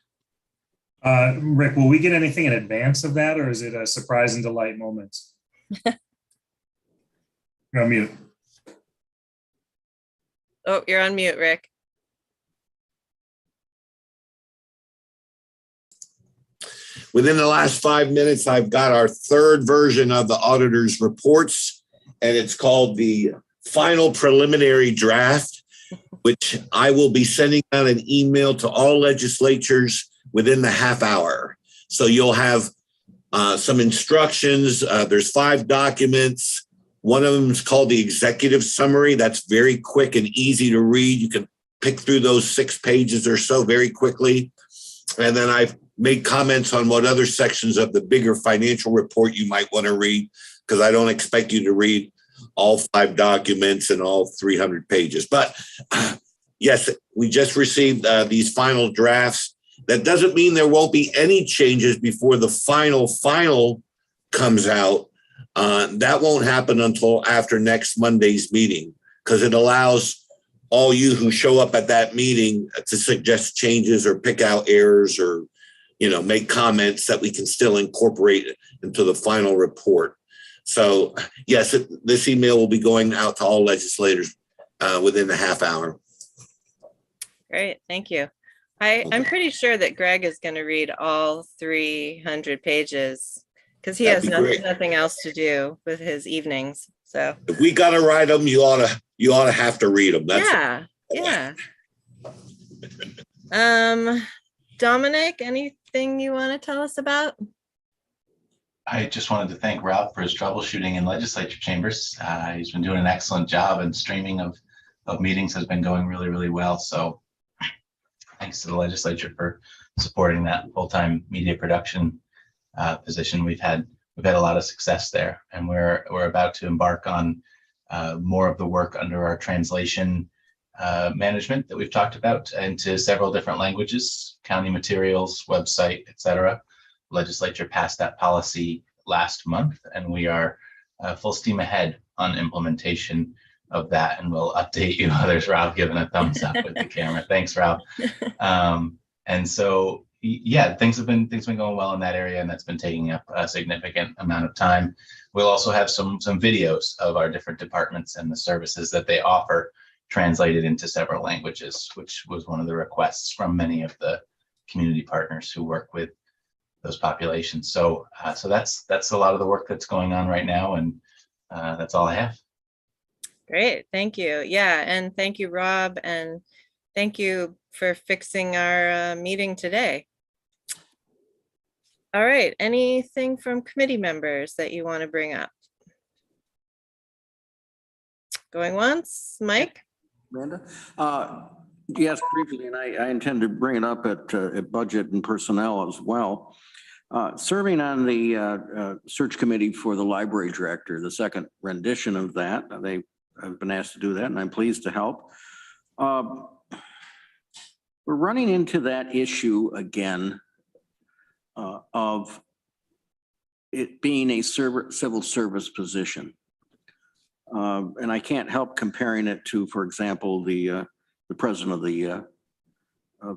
Rick, will we get anything in advance of that, or is it a surprise and delight moment? You're on mute. Oh, you're on mute, Rick. Within the last 5 minutes, I've got our third version of the auditor's reports, and it's called the final preliminary draft, which I will be sending out an email to all legislatures within the half hour. So you'll have some instructions. There's 5 documents. One of them is called the executive summary. That's very quick and easy to read. You can pick through those 6 pages or so very quickly. And then I've made comments on what other sections of the bigger financial report you might want to read, because I don't expect you to read all 5 documents and all 300 pages. But yes, we just received these final drafts. That doesn't mean there won't be any changes before the final comes out. That won't happen until after next Monday's meeting, because it allows all you who show up at that meeting to suggest changes or pick out errors or, make comments that we can still incorporate into the final report. So yes, this email will be going out to all legislators within the half hour. Great, thank you. I'm pretty sure that Greg is going to read all 300 pages because he has nothing else to do with his evenings. So if we got to write them, you ought to have to read them. That's yeah. Dominic, anything you want to tell us about? I just wanted to thank Rob for his troubleshooting in legislature chambers. He's been doing an excellent job, and streaming of meetings has been going really, really well. So thanks to the legislature for supporting that full-time media production position. We've had a lot of success there, and we're about to embark on more of the work under our translation management that we've talked about into several different languages, county materials, website, etc. Legislature passed that policy last month, and we are full steam ahead on implementation of that, and we'll update you. There's Rob giving a thumbs up with the camera. Thanks, Rob. And so, yeah, things have been going well in that area, and that's been taking up a significant amount of time. We'll also have some videos of our different departments and the services that they offer translated into several languages, which was one of the requests from many of the community partners who work with those populations. So that's a lot of the work that's going on right now, and that's all I have. Great, thank you. Yeah, and thank you, Rob, and thank you for fixing our meeting today. All right, anything from committee members that you want to bring up? Going once, Mike? Amanda? Yes, briefly, and I intend to bring it up at budget and personnel as well. Serving on the search committee for the library director, the second rendition of that, they have been asked to do that, and I'm pleased to help. We're running into that issue again of it being a civil service position. And I can't help comparing it to, for example, the president of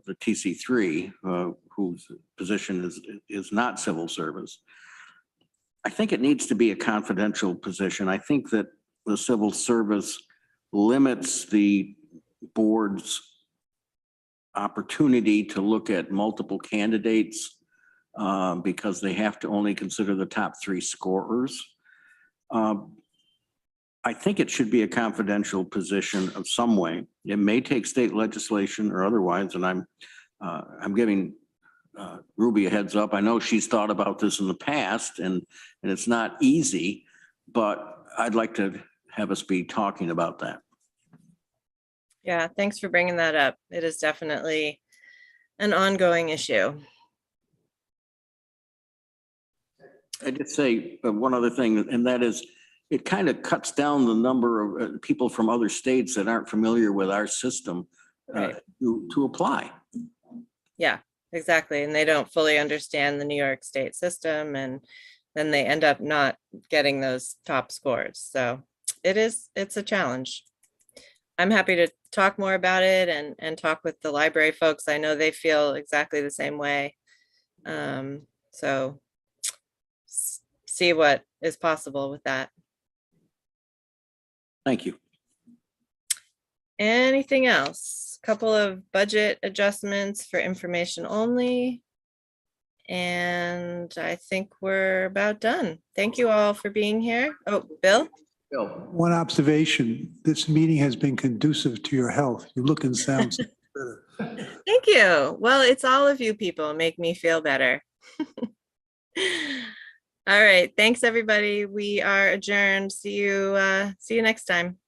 the TC3, whose position is not civil service. I think it needs to be a confidential position. I think that the civil service limits the board's opportunity to look at multiple candidates because they have to only consider the top 3 scorers. I think it should be a confidential position of some way. It may take state legislation or otherwise, and I'm giving Ruby a heads up. I know she's thought about this in the past, and it's not easy, but I'd like to have us be talking about that. Yeah, thanks for bringing that up. It is definitely an ongoing issue. I did say one other thing, and that is it kind of cuts down the number of people from other states that aren't familiar with our system to apply. Yeah, exactly. And they don't fully understand the New York State system, and then they end up not getting those top scores. So it's a challenge. I'm happy to talk more about it and talk with the library folks. I know they feel exactly the same way. So see what is possible with that. Thank you. Anything else? Couple of budget adjustments for information only. And I think we're about done. Thank you all for being here. Oh, Bill? One observation, this meeting has been conducive to your health. You look and sound so better. Thank you. Well, it's all of you people make me feel better. All right. Thanks, everybody. We are adjourned. See you next time.